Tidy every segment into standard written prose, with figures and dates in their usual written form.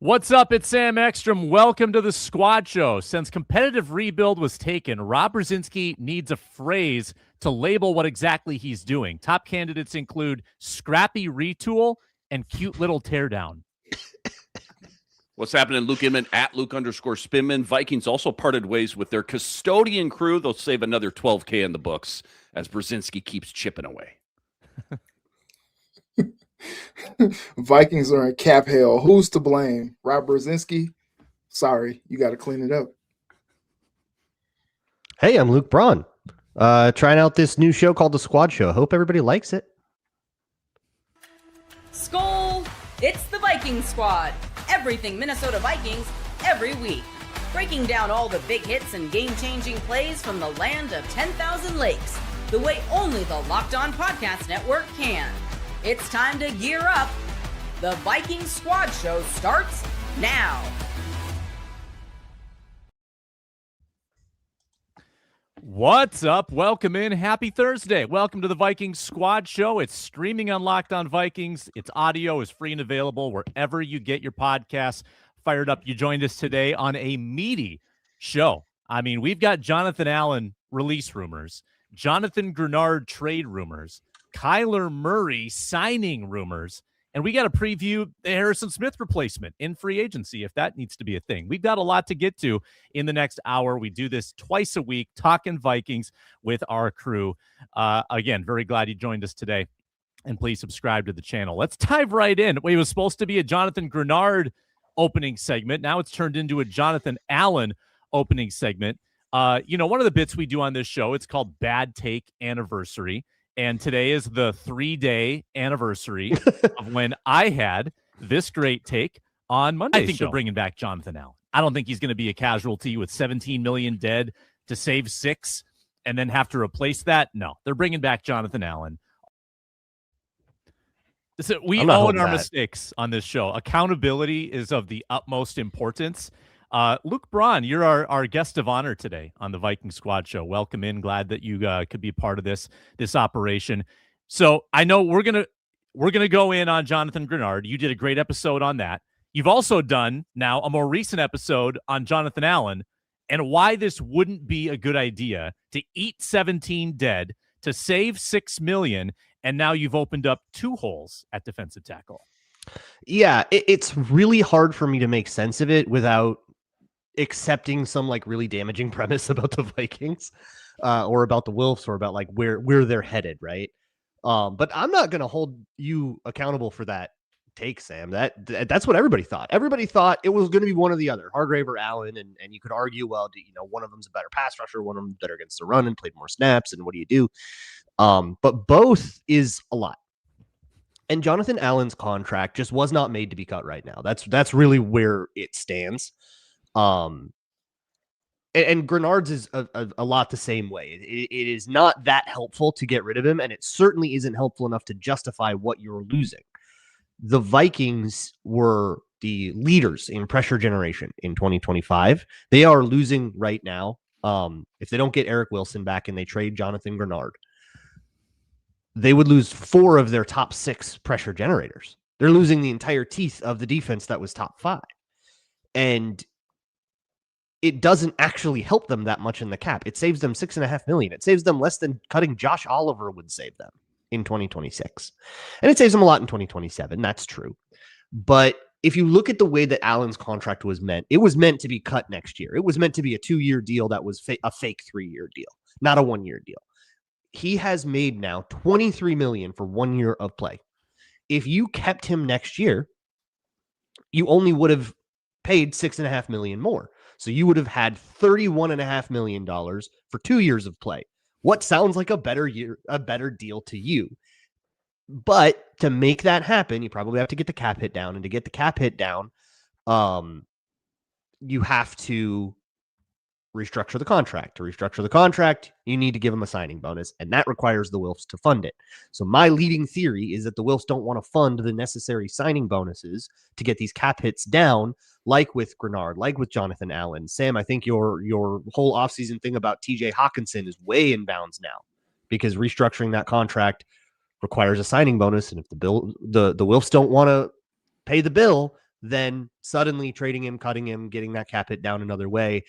What's up? It's Sam Ekstrom. Welcome to the Squad Show. Since competitive rebuild was taken, Rob Brzezinski needs a phrase to label what exactly he's doing. Top candidates include scrappy retool and cute little teardown. What's happening, Luke Inman at Luke_Spinman. Vikings also parted ways with their custodian crew. They'll save another $12K in the books as Brzezinski keeps chipping away. Vikings are in cap hell. Who's to blame? Rob Brzezinski? Sorry, you got to clean it up. Hey, I'm Luke Braun. Trying out this new show called The Squad Show. Hope everybody likes it. Skol! It's the Vikings Squad. Everything Minnesota Vikings every week. Breaking down all the big hits and game-changing plays from the land of 10,000 lakes. The way only the Locked On Podcast Network can. It's time to gear up. The Vikings Squad Show starts now. What's up? Welcome in. Happy Thursday. Welcome to the Vikings Squad Show. It's streaming on Locked On Vikings. Its audio is free and available wherever you get your podcasts. Fired up. You joined us today on a meaty show. I mean, we've got Jonathan Allen release rumors, Jonathan Greenard trade rumors, Kyler Murray signing rumors, and we got to preview the Harrison Smith replacement in free agency if that needs to be a thing. We've got a lot to get to in the next hour. We do this twice a week, talking Vikings with our crew. Again, very glad you joined us today, and please subscribe to the channel. Let's dive right in. It was supposed to be a Jonathan Greenard opening segment. Now it's turned into a Jonathan Allen opening segment. One of the bits we do on this show, it's called Bad Take Anniversary. And today is the 3-day anniversary of when I had this great take on Monday. I think they're bringing back Jonathan Allen. I don't think he's going to be a casualty with 17 million dead to save 6 and then have to replace that. No, they're bringing back Jonathan Allen. So we own our mistakes on this show. Accountability is of the utmost importance. Luke Braun, you're our guest of honor today on the Viking Squad Show. Welcome in. Glad that you could be part of this operation. So I know we're gonna go in on Jonathan Greenard. You did a great episode on that. You've also done now a more recent episode on Jonathan Allen and why this wouldn't be a good idea to eat 17 dead to save $6 million, and now you've opened up 2 holes at defensive tackle. Yeah, it's really hard for me to make sense of it without accepting some like really damaging premise about the Vikings or about the Wolves or about like where they're headed, right? But I'm not going to hold you accountable for that take, Sam. That's what everybody thought. Everybody thought it was going to be one or the other, Hargrave or Allen, and you could argue, well, one of them's a better pass rusher, one of them better against the run and played more snaps, and what do you do? But both is a lot. And Jonathan Allen's contract just was not made to be cut right now. That's really where it stands. And Greenard's is a lot the same way. It is not that helpful to get rid of him, and it certainly isn't helpful enough to justify what you're losing. The Vikings were the leaders in pressure generation in 2025. They are losing right now. If they don't get Eric Wilson back and they trade Jonathan Greenard, they would lose 4 of their top 6 pressure generators. They're losing the entire teeth of the defense that was top 5. And it doesn't actually help them that much in the cap. It saves them $6.5 million. It saves them less than cutting Josh Oliver would save them in 2026. And it saves them a lot in 2027. That's true. But if you look at the way that Allen's contract was meant, it was meant to be cut next year. It was meant to be a 2-year deal that was a fake 3-year deal, not a 1-year deal. He has made now $23 million for 1 year of play. If you kept him next year, you only would have paid $6.5 million more. So you would have had $31.5 million for 2 years of play. What sounds like a better deal to you? But to make that happen, you probably have to get the cap hit down. And to get the cap hit down, you have to restructure the contract. To restructure the contract, you need to give them a signing bonus, and that requires the Wilfs to fund it. So my leading theory is that the Wilfs don't want to fund the necessary signing bonuses to get these cap hits down, like with Greenard, like with Jonathan Allen. Sam, I think your whole offseason thing about TJ Hawkinson is way in bounds now, because restructuring that contract requires a signing bonus, and if the Wilfs don't want to pay the bill, then suddenly trading him, cutting him, getting that cap hit down another way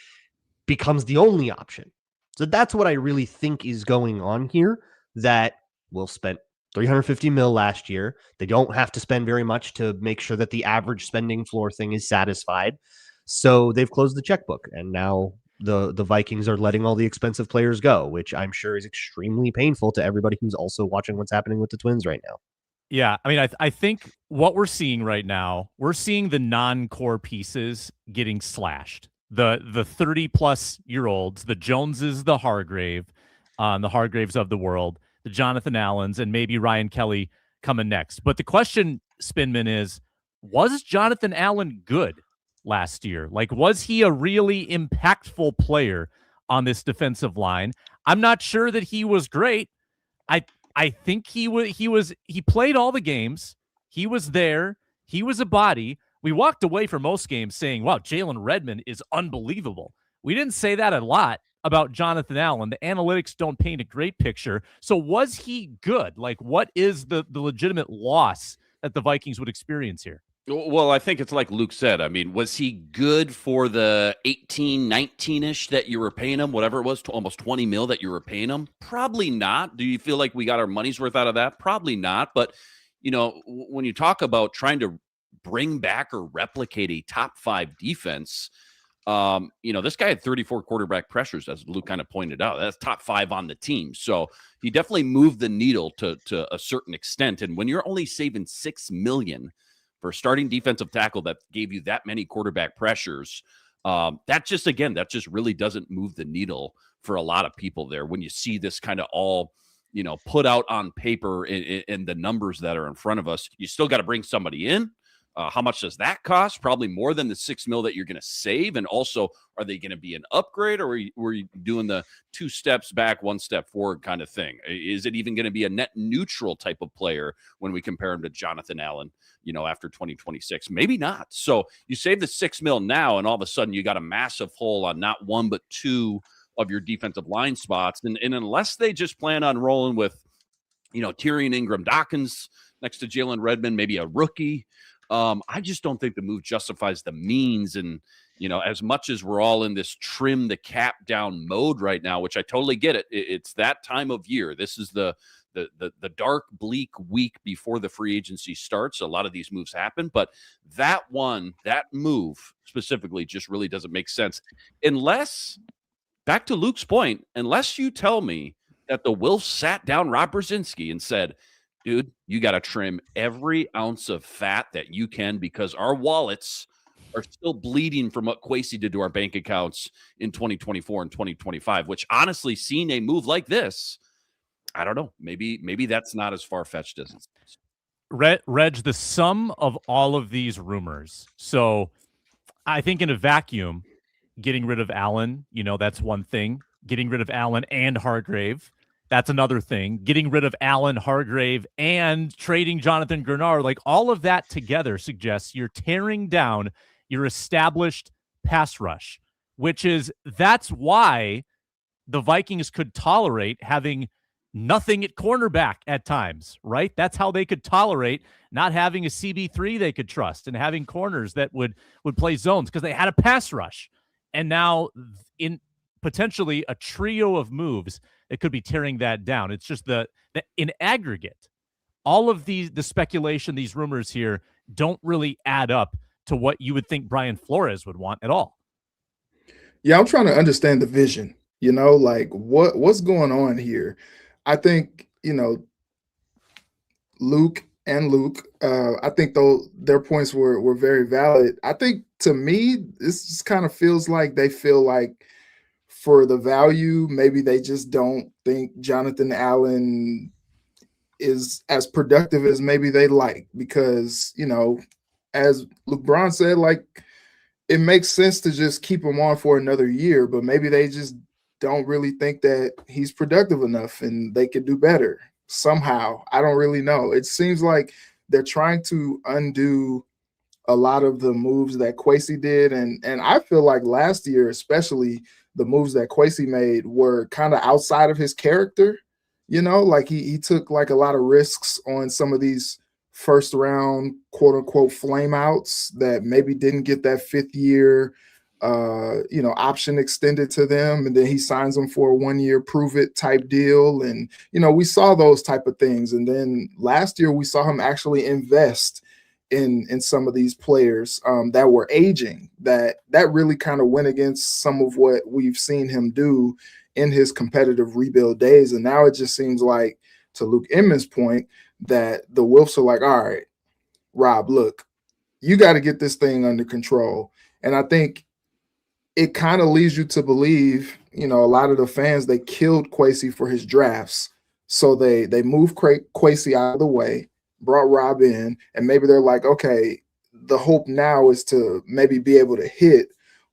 becomes the only option. So that's what I really think is going on here, that Will spent $350 million last year. They don't have to spend very much to make sure that the average spending floor thing is satisfied. So they've closed the checkbook, and now the Vikings are letting all the expensive players go, which I'm sure is extremely painful to everybody who's also watching what's happening with the Twins right now. Yeah, I mean, I think what we're seeing right now, we're seeing the non-core pieces getting slashed. The 30-plus-year-olds, the Joneses, the Hargraves of the world, the Jonathan Allens, and maybe Ryan Kelly coming next. But the question, Spinman, is, was Jonathan Allen good last year? Like, was he a really impactful player on this defensive line? I'm not sure that he was great. I think he played all the games. He was there. He was a body. We walked away from most games saying, wow, Jalen Redmond is unbelievable. We didn't say that a lot about Jonathan Allen. The analytics don't paint a great picture. So was he good? Like, what is the legitimate loss that the Vikings would experience here? Well, I think it's like Luke said. I mean, was he good for the 18, 19-ish that you were paying him, whatever it was, to almost 20 mil that you were paying him? Probably not. Do you feel like we got our money's worth out of that? Probably not. But, you know, when you talk about trying to bring back or replicate a top 5 defense, you know, this guy had 34 quarterback pressures, as Luke kind of pointed out. That's top 5 on the team. So he definitely moved the needle to a certain extent. And when you're only saving $6 million for a starting defensive tackle that gave you that many quarterback pressures, that just really doesn't move the needle for a lot of people there. When you see this kind of all, you know, put out on paper in the numbers that are in front of us, you still got to bring somebody in. How much does that cost? Probably more than the $6 million that you're going to save. And also, are they going to be an upgrade, or were you doing the 2 steps back, 1 step forward kind of thing? Is it even going to be a net neutral type of player when we compare him to Jonathan Allen, you know, after 2026? Maybe not. So you save the $6 million now, and all of a sudden you got a massive hole on not 1 but 2 of your defensive line spots. And unless they just plan on rolling with, you know, Tyrion Ingram-Dawkins next to Jalen Redmond, maybe a rookie, I just don't think the move justifies the means. And, you know, as much as we're all in this trim the cap down mode right now, which I totally get it. It's that time of year. This is the dark, bleak week before the free agency starts. A lot of these moves happen, but that move specifically just really doesn't make sense. Unless, back to Luke's point, unless you tell me that the Wilfs sat down Rob Brzezinski and said, dude, you got to trim every ounce of fat that you can, because our wallets are still bleeding from what Kwesi did to our bank accounts in 2024 and 2025, which honestly, seeing a move like this, I don't know. Maybe that's not as far-fetched as it is. Reg, the sum of all of these rumors. So I think in a vacuum, getting rid of Allen, you know, that's one thing. Getting rid of Allen and Hargrave, that's another thing. Getting rid of Allen, Hargrave, and trading Jonathan Greenard, like all of that together suggests you're tearing down your established pass rush, that's why the Vikings could tolerate having nothing at cornerback at times, right? That's how they could tolerate not having a CB3 they could trust and having corners that would play zones, because they had a pass rush. And now in potentially a trio of moves, it could be tearing that down. It's just the in aggregate, all of the speculation, these rumors here don't really add up to what you would think Brian Flores would want at all. Yeah, I'm trying to understand the vision, you know, like what's going on here. I think, you know, Luke, I think though their points were very valid. I think, to me, this just kind of feels like they feel like, for the value, maybe they just don't think Jonathan Allen is as productive as maybe they like, because, you know, as Luke Braun said, like, it makes sense to just keep him on for another year, but maybe they just don't really think that he's productive enough and they could do better somehow. I don't really know. It seems like they're trying to undo a lot of the moves that Kwesi did. And I feel like last year, especially, the moves that Kwesi made were kind of outside of his character, you know, like he took like a lot of risks on some of these first round, quote unquote, flameouts that maybe didn't get that 5th year, option extended to them. And then he signs them for a 1-year prove it type deal. And, we saw those type of things. And then last year we saw him actually invest in some of these players that were aging, that really kind of went against some of what we've seen him do in his competitive rebuild days. And now it just seems like, to Luke Inman's point, that the Wolves are like, all right, Rob, look, you got to get this thing under control. And I think it kind of leads you to believe, a lot of the fans, they killed Kwesi for his drafts. So they moved Kwesi out of the way, brought Rob in, and maybe they're like, okay, the hope now is to maybe be able to hit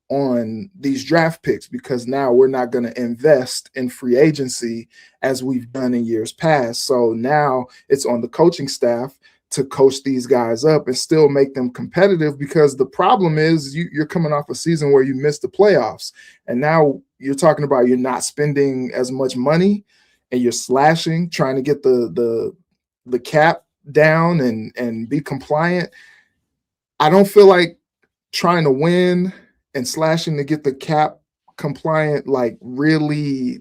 on these draft picks, because now we're not going to invest in free agency as we've done in years past. So now it's on the coaching staff to coach these guys up and still make them competitive, because the problem is you're coming off a season where you missed the playoffs, and now you're talking about you're not spending as much money and you're slashing, trying to get the cap down and be compliant. I don't feel like trying to win and slashing to get the cap compliant really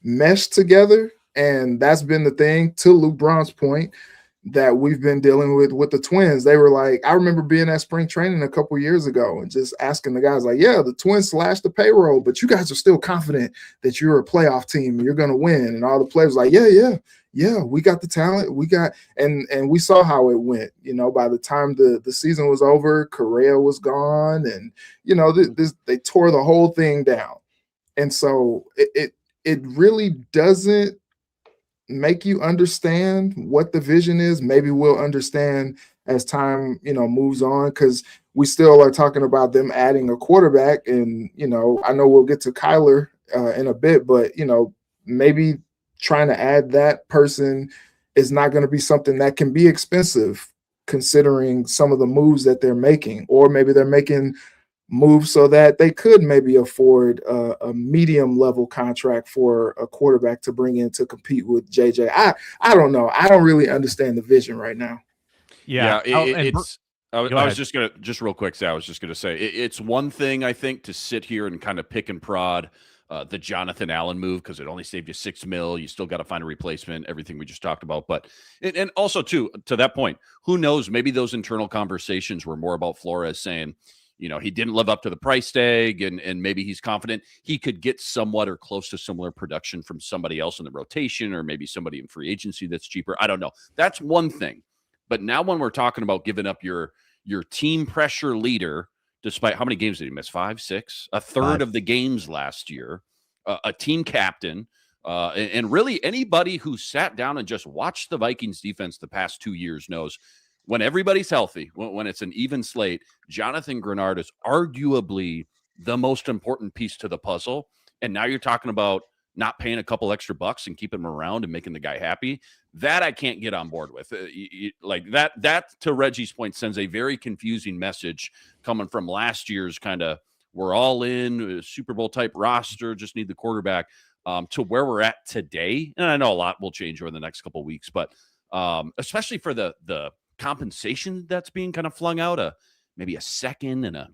mesh together. And that's been the thing, to Luke Braun's point, that we've been dealing with the Twins. They were like, I remember being at spring training a couple years ago and just asking the guys like, yeah, the Twins slashed the payroll, but you guys are still confident that you're a playoff team and you're going to win. And all the players like, yeah, we got the talent. We got, and we saw how it went. By the time the season was over, Correa was gone, and they tore the whole thing down. And so it really doesn't make you understand what the vision is. Maybe we'll understand as time moves on, because we still are talking about them adding a quarterback. And I know we'll get to Kyler in a bit, but maybe trying to add that person is not going to be something that can be expensive, considering some of the moves that they're making. Or maybe they're making moves so that they could maybe afford a medium level contract for a quarterback to bring in to compete with JJ. I don't know. I don't really understand the vision right now. Yeah, I was just real quick, Sal, I was just going to say, it's one thing, I think, to sit here and kind of pick and prod the Jonathan Allen move, because it only saved you $6 million. You still got to find a replacement, everything we just talked about. But, and also too, to that point, who knows, maybe those internal conversations were more about Flores saying, he didn't live up to the price tag, and maybe he's confident he could get somewhat or close to similar production from somebody else in the rotation, or maybe somebody in free agency that's cheaper. I don't know. That's one thing. But now when we're talking about giving up your team pressure leader, despite how many games did he miss? 5, 6, a third of the games last year, a team captain, and really anybody who sat down and just watched the Vikings defense the past 2 years knows when everybody's healthy, when it's an even slate, Jonathan Greenard is arguably the most important piece to the puzzle. And now you're talking about not paying a couple extra bucks and keeping him around and making the guy happy. That I can't get on board with. Like that, to Reggie's point, sends a very confusing message coming from last year's kind of we're all in Super Bowl type roster, just need the quarterback, to where we're at today. And I know a lot will change over the next couple of weeks, but especially for the compensation that's being kind of flung out, maybe a second and a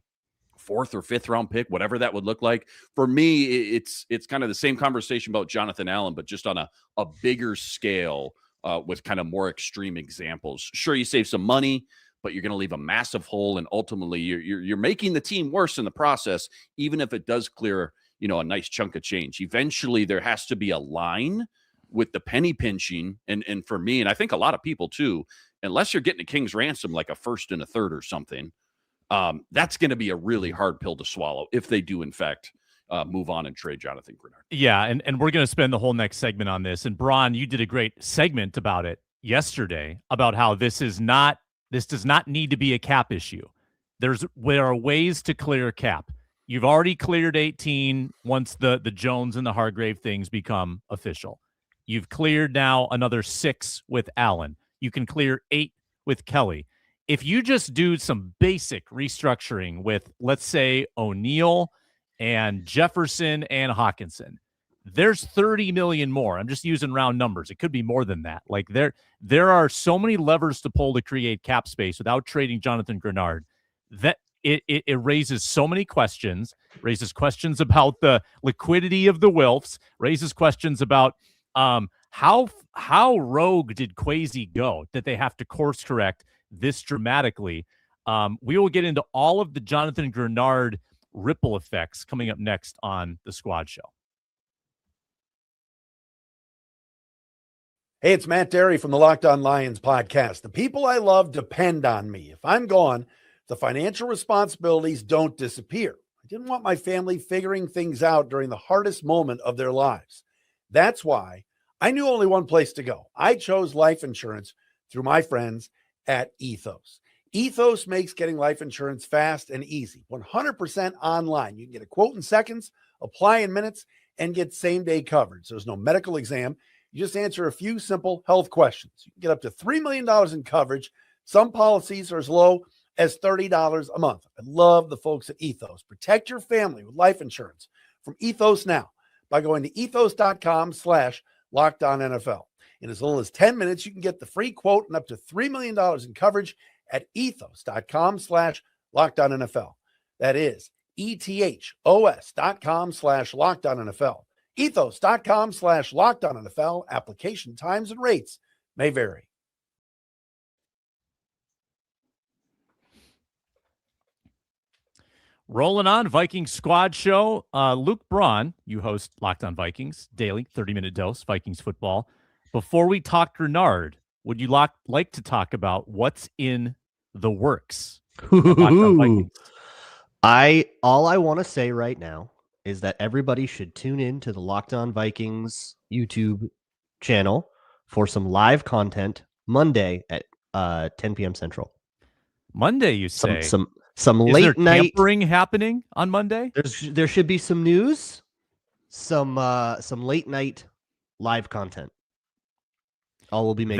4th or 5th round pick, whatever that would look like. For me, it's kind of the same conversation about Jonathan Allen, but just on a bigger scale, with kind of more extreme examples. Sure, you save some money, but you're going to leave a massive hole, and ultimately you're making the team worse in the process, even if it does clear a nice chunk of change. Eventually, there has to be a line with the penny pinching, and for me, and I think a lot of people too, unless you're getting a king's ransom like a 1st and a 3rd or something, that's going to be a really hard pill to swallow if they do in fact move on and trade Jonathan Greenard. Yeah, and we're going to spend the whole next segment on this. And Braun, you did a great segment about it yesterday, about how this does not need to be a cap issue. There are ways to clear cap. You've already cleared 18 once the Jones and the Hargrave things become official. You've cleared now another 6 with Allen. You can clear 8 with Kelly. If you just do some basic restructuring with, let's say, O'Neal and Jefferson and Hawkinson, there's 30 million more. I'm just using round numbers. It could be more than that. Like there are so many levers to pull to create cap space without trading Jonathan Greenard that it raises so many questions, raises questions about the liquidity of the Wilfs, raises questions about how rogue did Kwesi go that they have to course correct this dramatically. We will get into all of the Jonathan Greenard ripple effects coming up next on the Squad Show. Hey, it's Matt Derry from the Locked On Lions podcast. The people I love depend on me. If I'm gone, the financial responsibilities don't disappear. I didn't want my family figuring things out during the hardest moment of their lives. That's why I knew only one place to go. I chose life insurance through my friends at Ethos. Ethos makes getting life insurance fast and easy, 100% online. You can get a quote in seconds, apply in minutes, and get same-day coverage. There's no medical exam. You just answer a few simple health questions. You can get up to $3 million in coverage. Some policies are as low as $30 a month. I love the folks at Ethos. Protect your family with life insurance from Ethos now by going to ethos.com/LockedOnNFL. In as little as 10 minutes, you can get the free quote and up to $3 million in coverage at ethos.com/LockedOnNFL. That is ethos.com/LockedOnNFL. Ethos.com/LockedOnNFL. Application times and rates may vary. Rolling on Vikings Squad Show. Luke Braun, you host Locked On Vikings daily, 30-minute dose, Vikings football. Before we talk Greenard, would you like to talk about what's in the works? All I want to say right now is that everybody should tune in to the Locked On Vikings YouTube channel for some live content Monday at 10 p.m. Central. Monday, you say? Some Is late there night tampering happening on Monday? There should be some news, some late night live content. All will be made.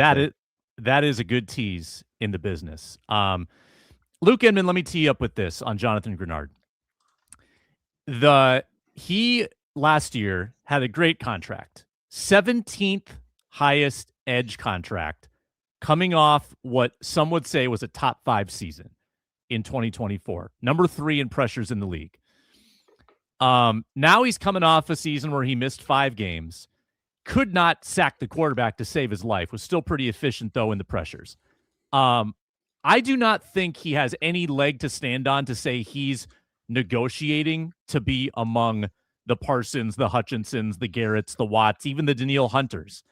That is a good tease in the business. Luke Inman, let me tee up with this on Jonathan Greenard. He last year had a great contract, 17th highest edge contract, coming off what some would say was a top 5 season in 2024, number 3 in pressures in the league. Now he's coming off a season where he missed 5 games, could not sack the quarterback to save his life, was still pretty efficient though in the pressures. I do not think he has any leg to stand on to say he's negotiating to be among the Parsons, the Hutchinsons, the Garretts, the Watts, even the Danielle Hunters.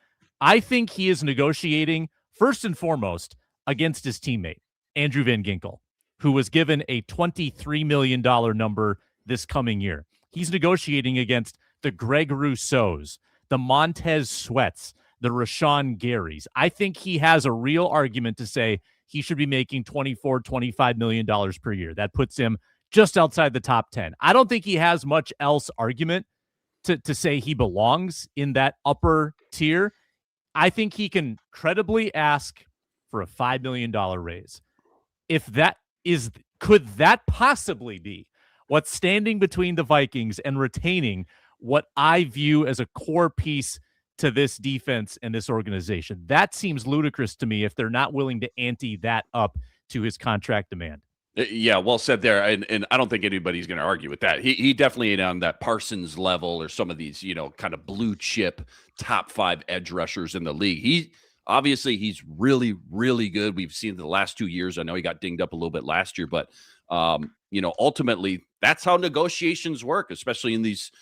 I think he is negotiating first and foremost against his teammate, Andrew Van Ginkel, who was given a $23 million number this coming year. He's negotiating against the Greg Rousseaus, the Montez Sweats, the Rashawn Garys. I think he has a real argument to say he should be making $24, $25 million per year. That puts him just outside the top 10. I don't think he has much else argument to say he belongs in that upper tier. I think he can credibly ask for a $5 million raise. Could that possibly be what's standing between the Vikings and retaining what I view as a core piece to this defense and this organization? That seems ludicrous to me if they're not willing to ante that up to his contract demand. Yeah, well said there. And I don't think anybody's going to argue with that. He definitely ain't on that Parsons level or some of these, kind of blue chip top 5 edge rushers in the league. He's really, really good. We've seen the last 2 years. I know he got dinged up a little bit last year, but ultimately that's how negotiations work, especially in these,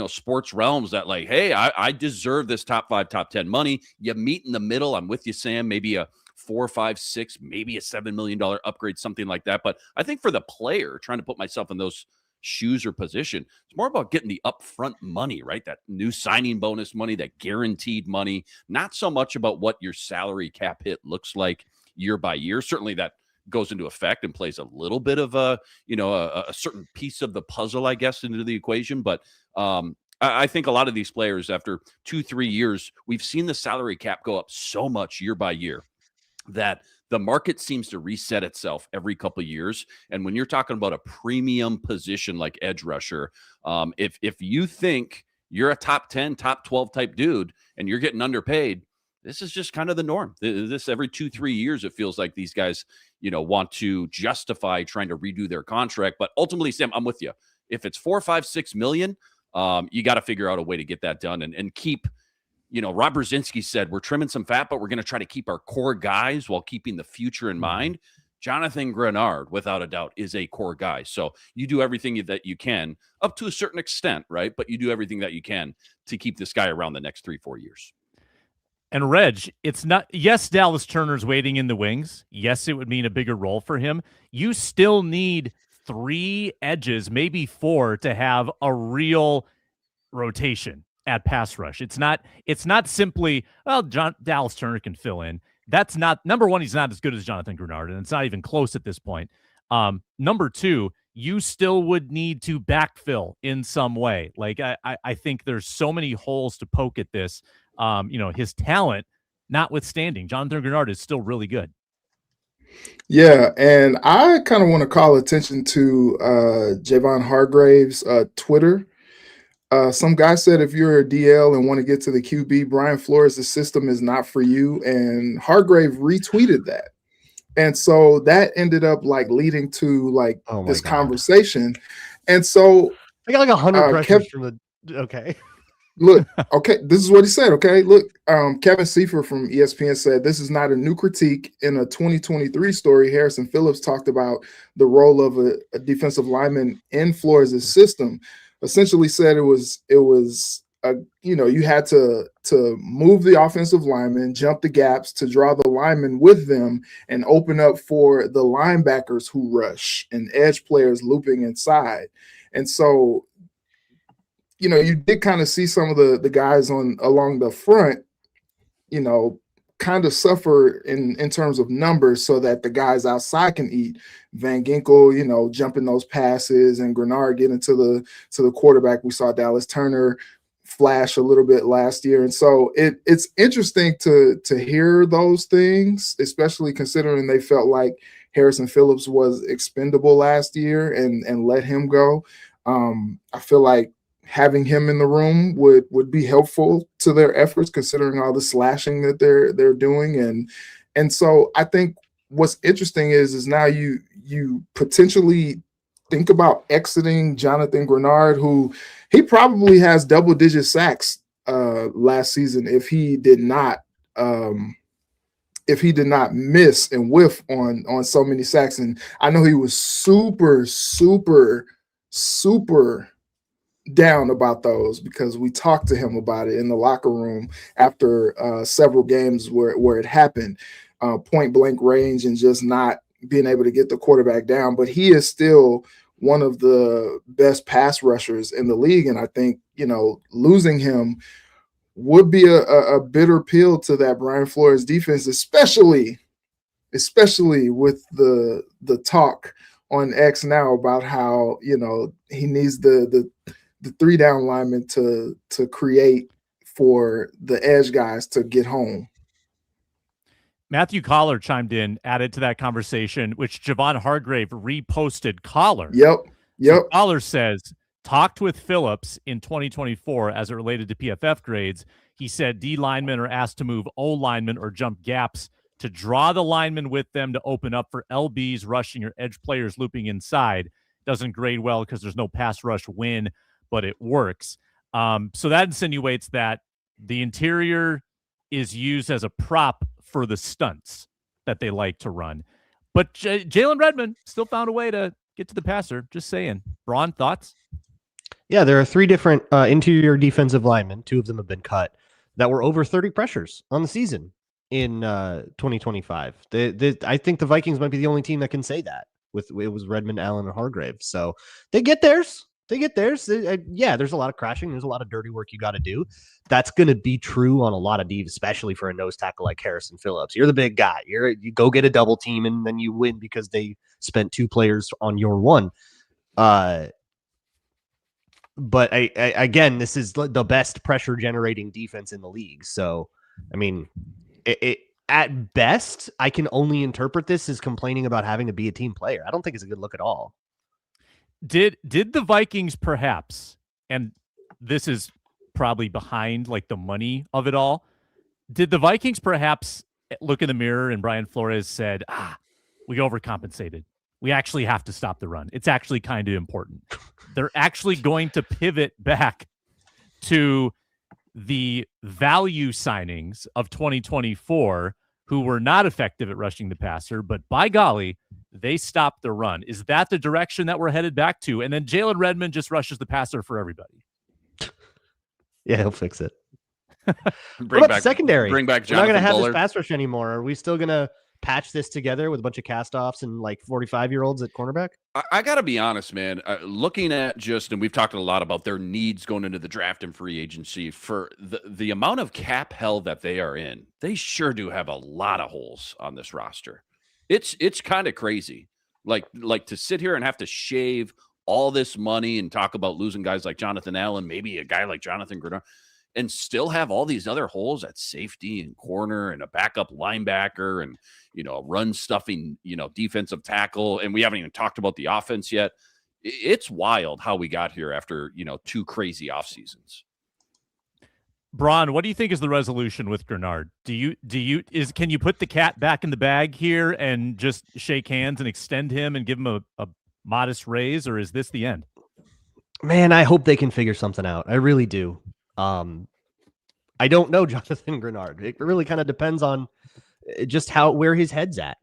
sports realms that like, hey, I deserve this top 5, top 10 money. You meet in the middle. I'm with you, Sam. Maybe a 4, 5, 6, maybe a $7 million upgrade, something like that. But I think for the player, trying to put myself in those shoes or position, it's more about getting the upfront money, right? That new signing bonus money, that guaranteed money, not so much about what your salary cap hit looks like year by year. Certainly that goes into effect and plays a little bit of a certain piece of the puzzle, I guess, into the equation. But I think a lot of these players, after 2-3 years, we've seen the salary cap go up so much year by year that the market seems to reset itself every couple of years. And when you're talking about a premium position like edge rusher, if you think you're a top 10, top 12 type dude, and you're getting underpaid. This is just kind of the norm. This every 2-3 years, it feels like these guys, want to justify trying to redo their contract. But ultimately, Sam, I'm with you. If it's $4, $5, $6 million, you got to figure out a way to get that done and keep. Rob Brzezinski said we're trimming some fat, but we're going to try to keep our core guys while keeping the future in mind. Jonathan Greenard, without a doubt, is a core guy. So you do everything that you can, up to a certain extent, right? But you do everything that you can to keep this guy around the next 3-4 years. And Reg, it's not, yes, Dallas Turner's waiting in the wings. Yes, it would mean a bigger role for him. You still need 3 edges, maybe 4, to have a real rotation at pass rush. It's not simply, well, Dallas Turner can fill in. That's not, number one, he's not as good as Jonathan Greenard, and it's not even close at this point. Number 2, you still would need to backfill in some way. Like, I think there's so many holes to poke at this. His talent notwithstanding, Jonathan Greenard is still really good. Yeah, and I kind of want to call attention to Javon Hargrave's Twitter. Some guy said if you're a DL and want to get to the QB, Brian Flores' system is not for you, and Hargrave retweeted that. And so that ended up leading to this conversation. And so I got 100 pressures from the okay. Look, okay, this is what he said, okay? Look, Kevin Seifert from ESPN said, this is not a new critique. In a 2023 story, Harrison Phillips talked about the role of a defensive lineman in Flores' system. Essentially said it was you had to move the offensive lineman, jump the gaps to draw the lineman with them and open up for the linebackers who rush and edge players looping inside. And so you did kind of see some of the guys along the front, kind of suffer in terms of numbers so that the guys outside can eat. Van Ginkel, jumping those passes, and Greenard getting to the quarterback. We saw Dallas Turner flash a little bit last year. And so it's interesting to hear those things, especially considering they felt like Harrison Phillips was expendable last year and let him go. I feel like having him in the room would be helpful to their efforts, considering all the slashing that they're doing. And so I think what's interesting is now you potentially think about exiting Jonathan Greenard, who he probably has double-digit sacks last season if he did not miss and whiff on so many sacks. And I know he was super, super, super down about those because we talked to him about it in the locker room after several games where it happened, point blank range and just not being able to get the quarterback down. But he is still one of the best pass rushers in the league. And I think, losing him would be a bitter pill to that Brian Flores defense, especially with the talk on X now about how, he needs the 3-down lineman to create for the edge guys to get home. Matthew Collar chimed in, added to that conversation, which Javon Hargrave reposted Collar. Yep. So Collar says, talked with Phillips in 2024 as it related to PFF grades. He said D linemen are asked to move O linemen or jump gaps to draw the linemen with them to open up for LBs rushing or edge players looping inside. Doesn't grade well because there's no pass rush win, but it works. So that insinuates that the interior is used as a prop for the stunts that they like to run. But Jalen Redmond still found a way to get to the passer. Just saying. Braun, thoughts? Yeah, there are 3 different interior defensive linemen. 2 of them have been cut that were over 30 pressures on the season in 2025. I think the Vikings might be the only team that can say that. It was Redmond, Allen, and Hargrave. So they get theirs. There's a lot of crashing. There's a lot of dirty work you got to do. That's going to be true on a lot of Ds, especially for a nose tackle like Harrison Phillips. You're the big guy. You go get a double team and then you win because they spent 2 players on your one. But again, this is the best pressure generating defense in the league. So, I mean, at best, I can only interpret this as complaining about having to be a team player. I don't think it's a good look at all. Did the Vikings perhaps, and this is probably behind like the money of it all. Did the Vikings perhaps look in the mirror and Brian Flores said, we overcompensated. We actually have to stop the run. It's actually kind of important. They're actually going to pivot back to the value signings of 2024 who were not effective at rushing the passer, but by golly, they stopped the run. Is that the direction that we're headed back to? And then Jalen Redmond just rushes the passer for everybody. Yeah, he'll fix it. Bring what about back the secondary? Bring back We're not Jonathan going to have Bullard. this pass rush anymore. Are we still going to patch this together with a bunch of cast-offs and like 45-year-olds at cornerback? I got to be honest, man. Looking at and we've talked a lot about their needs going into the draft and free agency for the amount of cap hell that they are in. They sure do have a lot of holes on this roster. It's kind of crazy. Like to sit here and have to shave all this money and talk about losing guys like Jonathan Allen, maybe a guy like Jonathan Greenard, and still have all these other holes at safety and corner and a backup linebacker and, a run stuffing, defensive tackle. And we haven't even talked about the offense yet. It's wild how we got here after, 2 crazy off seasons. Braun, what do you think is the resolution with Greenard? Can you put the cat back in the bag here and just shake hands and extend him and give him a modest raise, or is this the end? Man, I hope they can figure something out. I really do. I don't know Jonathan Greenard. It really kind of depends on just where his head's at.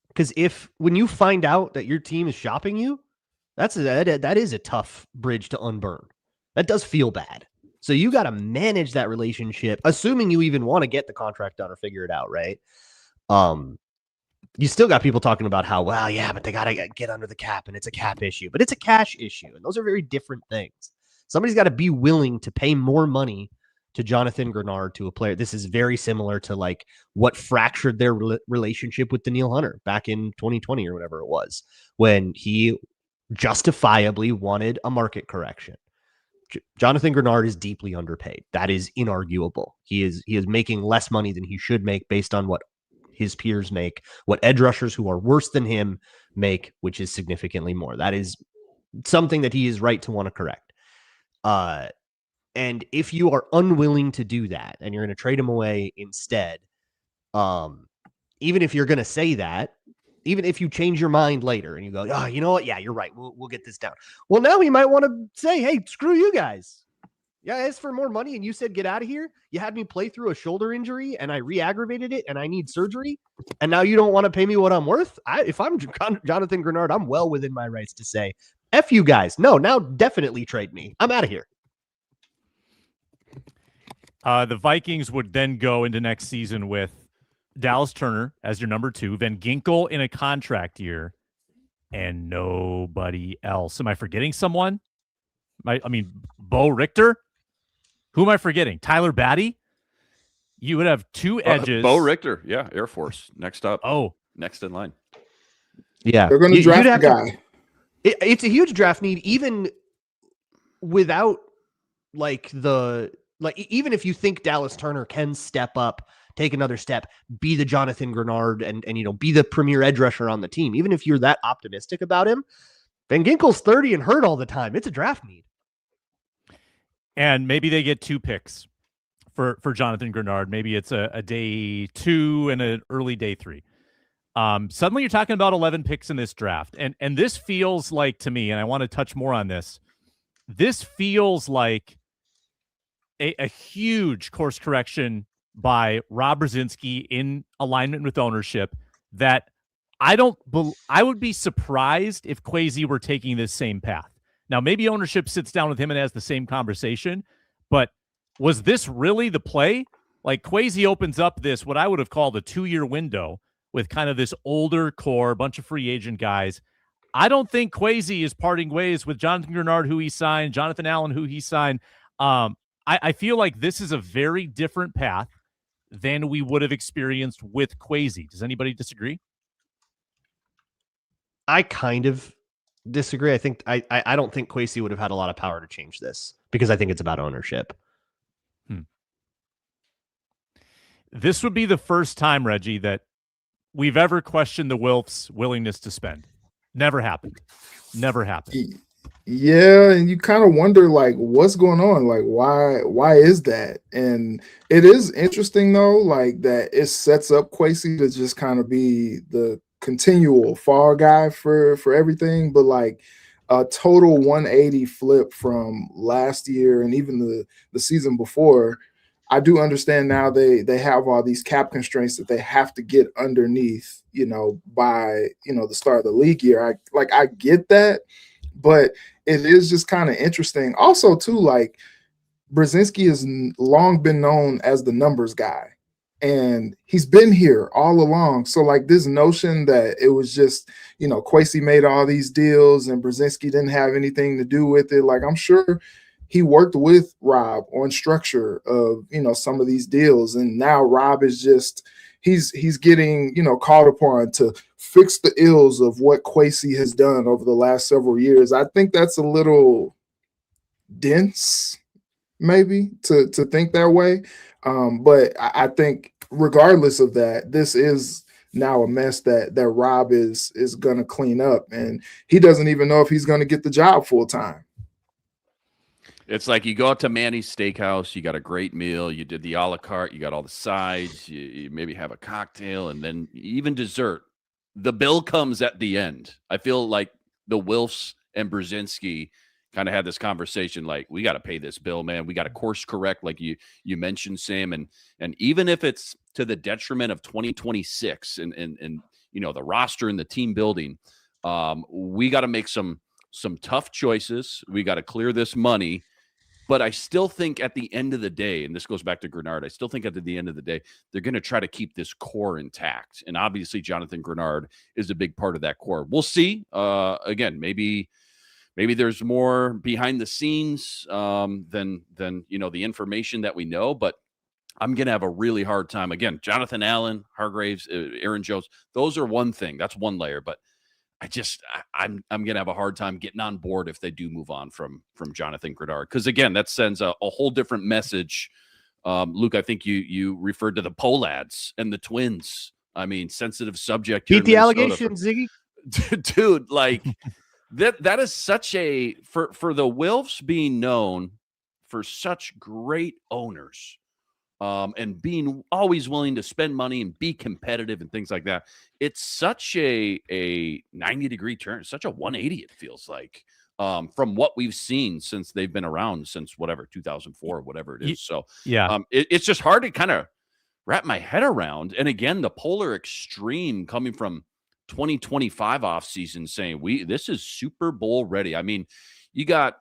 Because when you find out that your team is shopping you, that is a tough bridge to unburn. That does feel bad. So you got to manage that relationship, assuming you even want to get the contract done or figure it out, right? You still got people talking about how, well, yeah, but they got to get under the cap and it's a cap issue, but it's a cash issue. And those are very different things. Somebody's got to be willing to pay more money to Jonathan Greenard, to a player. This is very similar to like what fractured their relationship with Danielle Hunter back in 2020 or whatever it was, when he justifiably wanted a market correction. Jonathan Greenard is deeply underpaid. That is inarguable. He is making less money than he should make based on what his peers make, what edge rushers who are worse than him make, which is significantly more. That is something that he is right to want to correct. And if you are unwilling to do that and you're going to trade him away instead, even if you're going to say that, even if you change your mind later and you go, you know what? Yeah, you're right. We'll get this down. Well, now he might want to say, hey, screw you guys. Yeah, as for more money and you said get out of here. You had me play through a shoulder injury and I re-aggravated it and I need surgery. And now you don't want to pay me what I'm worth? If I'm Jonathan Greenard, I'm well within my rights to say, F you guys. No, now definitely trade me. I'm out of here. The Vikings would then go into next season with Dallas Turner as your number 2, Van Ginkel in a contract year, and nobody else. Am I forgetting someone? Bo Richter? Who am I forgetting? Tyler Batty? You would have 2 edges. Bo Richter, yeah, Air Force. Next up. Oh. Next in line. Yeah. They're going to draft a guy. It's a huge draft need, even without even if you think Dallas Turner can step up, take another step, be the Jonathan Greenard and be the premier edge rusher on the team. Even if you're that optimistic about him, Van Ginkel's 30 and hurt all the time. It's a draft need. And maybe they get 2 picks for Jonathan Greenard. Maybe it's a day 2 and an early day 3. Suddenly you're talking about 11 picks in this draft. And this feels like, to me, and I want to touch more on this, this feels like a huge course correction by Rob Brzezinski in alignment with ownership that I would be surprised if Kwesi were taking this same path. Now, maybe ownership sits down with him and has the same conversation, but was this really the play? Like, Kwesi opens up this, what I would have called a 2-year window with kind of this older core, bunch of free agent guys. I don't think Kwesi is parting ways with Jonathan Greenard, who he signed, Jonathan Allen, who he signed. I feel like this is a very different path than we would have experienced with Kwesi. Does anybody disagree? I kind of disagree. I think I don't think Kwesi would have had a lot of power to change this because I think it's about ownership. This would be the first time, Reggie, that we've ever questioned the Wilfs' willingness to spend. Never happened. Never happened. Yeah, and you kind of wonder like what's going on, like why is that? And it is interesting though, like that it sets up Quasi to just kind of be the continual fall guy for everything, but like a total 180 flip from last year and even the season before. I do understand now they have all these cap constraints that they have to get underneath, by the start of the league year. I get that, but it is just kind of interesting. Also, too, like Brzezinski has long been known as the numbers guy, and he's been here all along. So, like this notion that it was just Quasi made all these deals and Brzezinski didn't have anything to do with it. Like I'm sure he worked with Rob on structure of some of these deals, and now Rob is just he's getting called upon to fix the ills of what Quasi has done over the last several years. I think that's a little dense, maybe, to think that way. But I think regardless of that, this is now a mess that Rob is going to clean up, and he doesn't even know if he's going to get the job full time. It's like you go out to Manny's Steakhouse, you got a great meal, you did the a la carte, you got all the sides, you maybe have a cocktail, and then even dessert. The bill comes at the end. I feel like the Wilfs and Brzezinski kind of had this conversation, like, we got to pay this bill, man. We got to course correct, like you mentioned, Sam. And even if it's to the detriment of 2026 and the roster and the team building, we got to make some tough choices. We got to clear this money. But I still think at the end of the day, and this goes back to Greenard, I still think at the end of the day, they're going to try to keep this core intact. And obviously, Jonathan Greenard is a big part of that core. We'll see. Again, maybe there's more behind the scenes than the information that we know. But I'm going to have a really hard time. Again, Jonathan Allen, Hargraves, Aaron Jones, those are one thing. That's one layer. But I'm going to have a hard time getting on board if they do move on from Jonathan Greenard. Because, again, that sends a whole different message. Luke, I think you referred to the Polads and the Twins. I mean, sensitive subject. Beat the allegations, Ziggy. Dude, like, that is such a – for the Wilfs being known for such great owners and being always willing to spend money and be competitive and things like that. It's such a 90-degree turn, such a 180, it feels like, from what we've seen since they've been around since 2004, whatever it is. So yeah, it's just hard to kind of wrap my head around. And again, the polar extreme coming from 2025 offseason saying this is Super Bowl ready. I mean, you got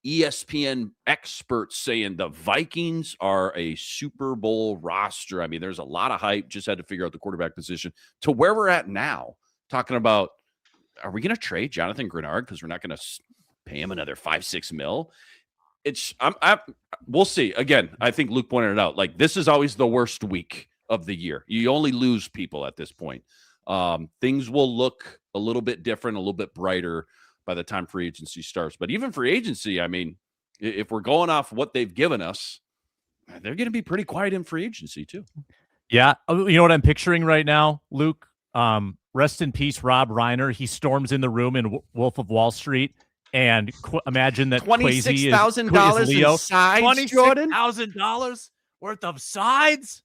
ESPN experts saying the Vikings are a Super Bowl roster. I mean, there's a lot of hype. Just had to figure out the quarterback position to where we're at now. Talking about, are we going to trade Jonathan Greenard because we're not going to pay him another $5-6 million? We'll see. Again, I think Luke pointed it out. Like, this is always the worst week of the year. You only lose people at this point. Things will look a little bit different, a little bit brighter by the time free agency starts. But even free agency, I mean, if we're going off what they've given us, they're going to be pretty quiet in free agency too. Yeah. You know what I'm picturing right now, Luke? Rest in peace, Rob Reiner. He storms in the room in Wolf of Wall Street, and imagine that $26,000 in sides, Jordan. $26,000 worth of sides?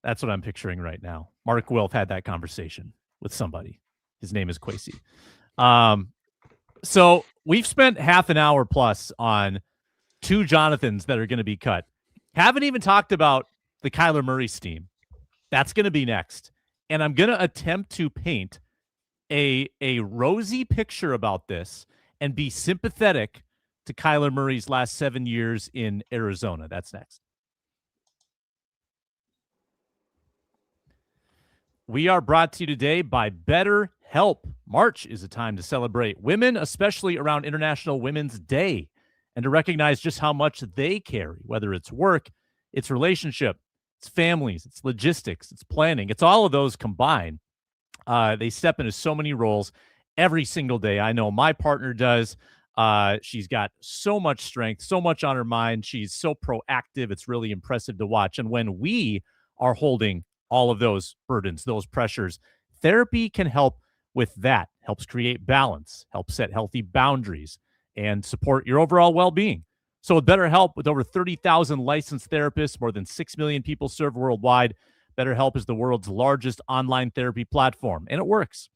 That's what I'm picturing right now. Mark Wilf had that conversation with somebody. His name is Quasi. So we've spent half an hour plus on two Jonathans that are going to be cut. Haven't even talked about the Kyler Murray steam. That's going to be next. And I'm going to attempt to paint a rosy picture about this and be sympathetic to Kyler Murray's last 7 years in Arizona. That's next. We are brought to you today by Betterhelp. March is a time to celebrate women, especially around International Women's Day, and to recognize just how much they carry, whether it's work, it's relationship, it's families, it's logistics, it's planning. It's all of those combined. They step into so many roles every single day. I know my partner does. She's got so much strength, so much on her mind. She's so proactive. It's really impressive to watch. And when we are holding all of those burdens, those pressures, therapy can help with that, helps create balance, helps set healthy boundaries, and support your overall well-being. So with BetterHelp, with over 30,000 licensed therapists, more than 6 million people served worldwide, BetterHelp is the world's largest online therapy platform, and it works.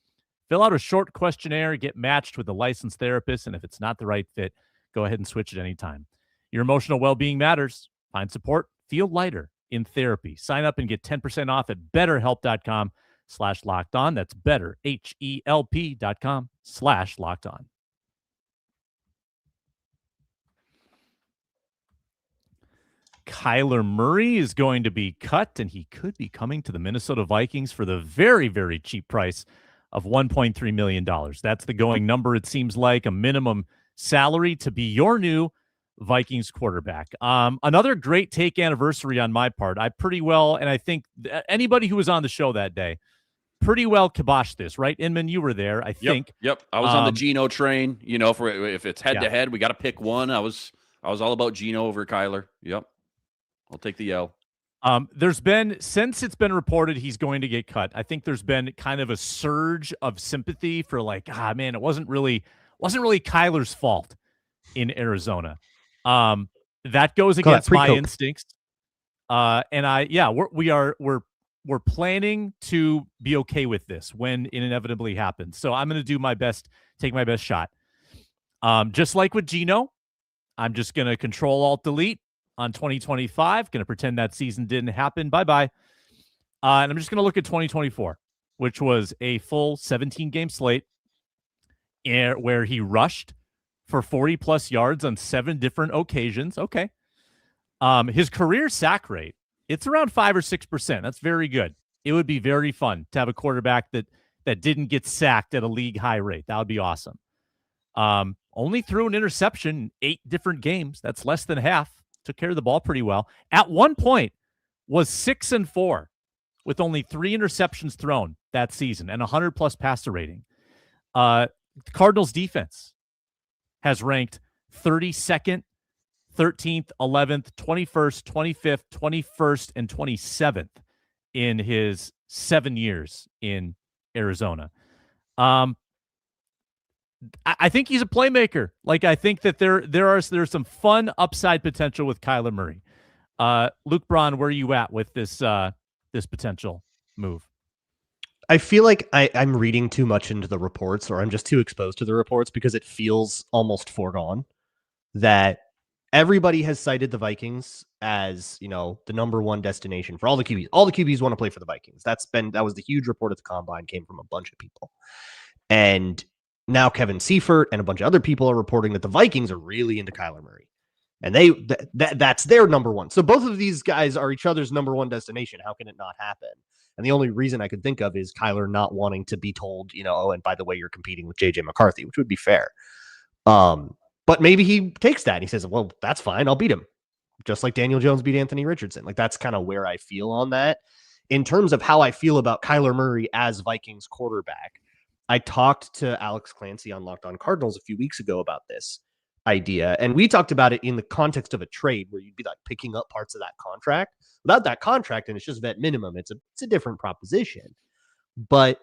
Fill out a short questionnaire, get matched with a licensed therapist, and if it's not the right fit, go ahead and switch at any time. Your emotional well-being matters. Find support, feel lighter in therapy. Sign up and get 10% off at betterhelp.com/lockedon. That's betterhelp.com/lockedon. Kyler Murray is going to be cut, and he could be coming to the Minnesota Vikings for the very, very cheap price of $1.3 million. That's the going number, it seems like, a minimum salary to be your new Vikings quarterback. Another great take anniversary on my part. I pretty well, and I think anybody who was on the show that day, pretty well kiboshed this, right? Inman, you were there, I think. Yep. I was on the Geno train. For if it's head to head, we got to pick one. I was all about Geno over Kyler. Yep. I'll take the L. There's been, since it's been reported he's going to get cut, I think there's been kind of a surge of sympathy for man, it wasn't really Kyler's fault in Arizona. That goes against my instincts. We're planning to be okay with this when it inevitably happens. So I'm going to do my best, take my best shot. Just like with Geno, I'm just going to Control-Alt-Delete on 2025. Going to pretend that season didn't happen. Bye-bye. And I'm just going to look at 2024, which was a full 17-game slate where he rushed for 40-plus yards on 7 different occasions. Okay. His career sack rate, it's around 5 or 6%. That's very good. It would be very fun to have a quarterback that didn't get sacked at a league high rate. That would be awesome. Only threw an interception in 8 different games. That's less than half. Took care of the ball pretty well. At one point was 6-4 with only 3 interceptions thrown that season and 100-plus passer rating. The Cardinals defense has ranked 32nd, 13th, 11th, 21st, 25th, 21st, and 27th in his 7 years in Arizona. I think he's a playmaker. I think that there's some fun upside potential with Kyler Murray. Luke Braun, where are you at with this potential move? I feel like I'm reading too much into the reports, or I'm just too exposed to the reports, because it feels almost foregone that everybody has cited the Vikings as, the number one destination for all the QBs. All the QBs want to play for the Vikings. That was the huge report at the Combine, came from a bunch of people. And now Kevin Seifert and a bunch of other people are reporting that the Vikings are really into Kyler Murray. And that's their number one. So both of these guys are each other's number one destination. How can it not happen? And the only reason I could think of is Kyler not wanting to be told, and by the way, you're competing with JJ McCarthy, which would be fair. But maybe he takes that and he says, well, that's fine. I'll beat him. Just like Daniel Jones beat Anthony Richardson. That's kind of where I feel on that. In terms of how I feel about Kyler Murray as Vikings quarterback, I talked to Alex Clancy on Locked On Cardinals a few weeks ago about this idea. And we talked about it in the context of a trade where you'd be picking up parts of that contract. Without that contract, and it's just vet minimum, it's a different proposition. But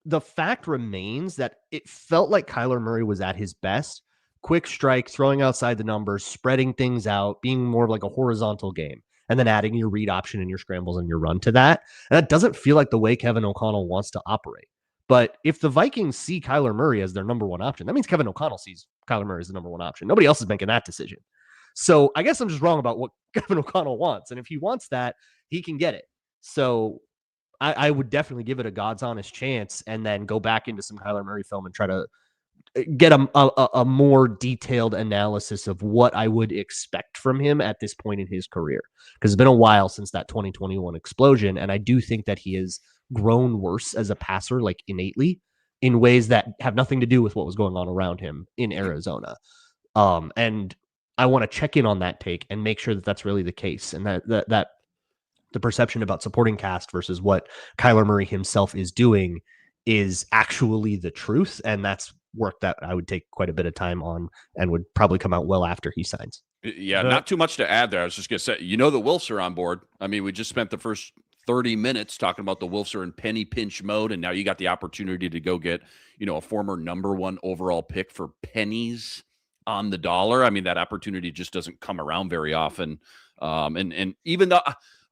the fact remains that it felt like Kyler Murray was at his best. Quick strike, throwing outside the numbers, spreading things out, being more like a horizontal game, and then adding your read option and your scrambles and your run to that. And that doesn't feel like the way Kevin O'Connell wants to operate. But if the Vikings see Kyler Murray as their number one option, that means Kevin O'Connell sees Kyler Murray as the number one option. Nobody else is making that decision. So I guess I'm just wrong about what Kevin O'Connell wants. And if he wants that, he can get it. So I would definitely give it a God's honest chance and then go back into some Kyler Murray film and try to get a more detailed analysis of what I would expect from him at this point in his career. Because it's been a while since that 2021 explosion. And I do think that he has grown worse as a passer, innately, in ways that have nothing to do with what was going on around him in Arizona. And I want to check in on that take and make sure that that's really the case, and that the perception about supporting cast versus what Kyler Murray himself is doing is actually the truth. And that's work that I would take quite a bit of time on and would probably come out well after he signs. Yeah, not too much to add there. I was just going to say, the Wilfs are on board. I mean, we just spent the first 30 minutes talking about the Wilfs are in penny pinch mode, and now you got the opportunity to go get, a former number one overall pick for pennies. on the dollar. I mean, that opportunity just doesn't come around very often. And even though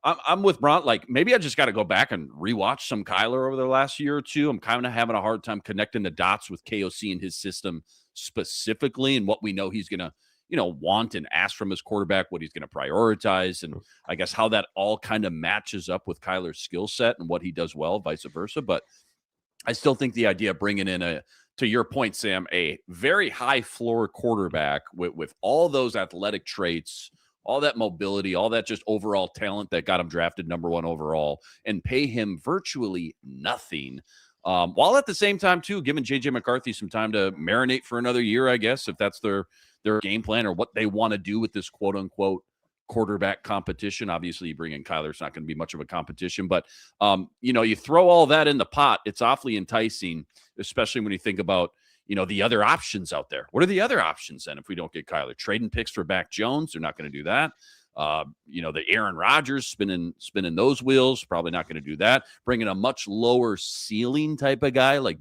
I'm with Bront, like maybe I just got to go back and rewatch some Kyler over the last year or two. I'm kind of having a hard time connecting the dots with KOC and his system specifically, and what we know he's going to, want and ask from his quarterback, what he's going to prioritize, and I guess how that all kind of matches up with Kyler's skill set and what he does well, vice versa. But I still think the idea of bringing in to your point, Sam, a very high floor quarterback with all those athletic traits, all that mobility, all that just overall talent that got him drafted number 1 overall, and pay him virtually nothing. While at the same time, too, giving J.J. McCarthy some time to marinate for another year, I guess, if that's their game plan or what they want to do with this quote-unquote quarterback competition. Obviously, you bring in Kyler, it's not going to be much of a competition. But, you throw all that in the pot, it's awfully enticing, especially when you think about, the other options out there. What are the other options then if we don't get Kyler? Trading picks for Mac Jones, they're not going to do that. The Aaron Rodgers spinning those wheels, probably not going to do that. Bringing a much lower ceiling type of guy like,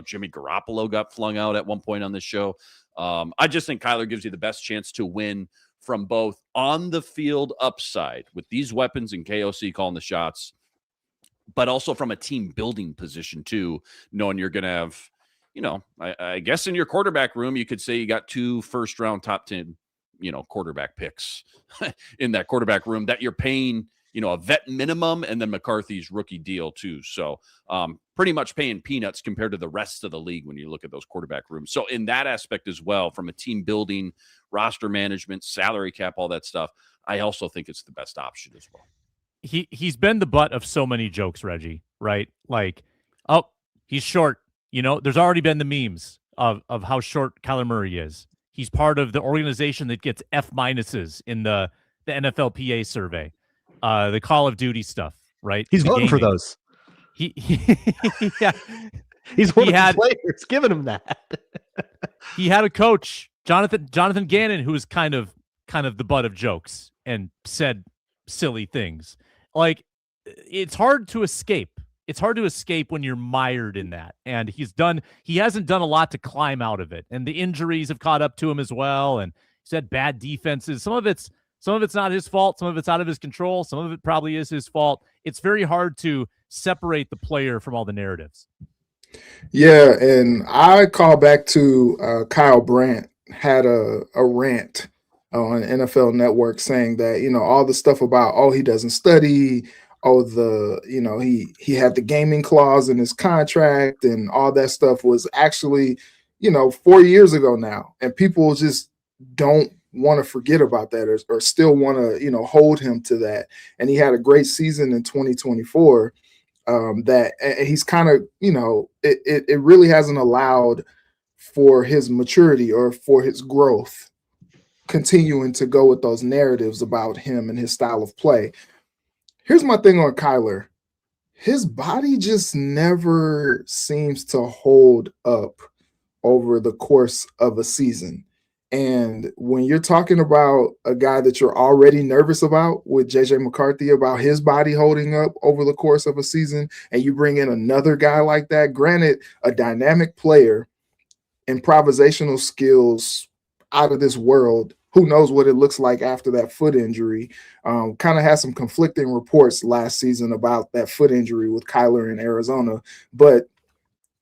Jimmy Garoppolo got flung out at one point on this show. I just think Kyler gives you the best chance to win from both on the field upside with these weapons and KOC calling the shots, but also from a team building position too, knowing you're going to have, I guess in your quarterback room, you could say you got 2 first-round top 10, quarterback picks in that quarterback room that you're paying, a vet minimum, and then McCarthy's rookie deal too. So pretty much paying peanuts compared to the rest of the league when you look at those quarterback rooms. So in that aspect as well, from a team building, roster management, salary cap, all that stuff, I also think it's the best option as well. He's been the butt of so many jokes, Reggie, right? Like, oh, he's short. There's already been the memes of how short Kyler Murray is. He's part of the organization that gets F-minuses in the NFLPA survey, the Call of Duty stuff, right? He's voting for those. Yeah. He's one of the players giving him that. He had a coach, Jonathan Gannon, who was kind of the butt of jokes and said silly things. Like, it's hard to escape. It's hard to escape when you're mired in that. And he hasn't done a lot to climb out of it. And the injuries have caught up to him as well. And he's had bad defenses. Some of it's not his fault. Some of it's out of his control. Some of it probably is his fault. It's very hard to separate the player from all the narratives. Yeah, and I call back to Kyle Brandt had a rant on NFL Network saying that, all the stuff about, he doesn't study, he had the gaming clause in his contract, and all that stuff was actually, 4 years ago now. And people just don't want to forget about that or still want to, hold him to that. And he had a great season in 2024 that he's kind of, it really hasn't allowed for his maturity or for his growth continuing to go with those narratives about him and his style of play. Here's my thing on Kyler. His body just never seems to hold up over the course of a season. And when you're talking about a guy that you're already nervous about with J.J. McCarthy, about his body holding up over the course of a season, and you bring in another guy like that, granted, a dynamic player, improvisational skills out of this world, who knows what it looks like after that foot injury. Kind of had some conflicting reports last season about that foot injury with Kyler in Arizona. But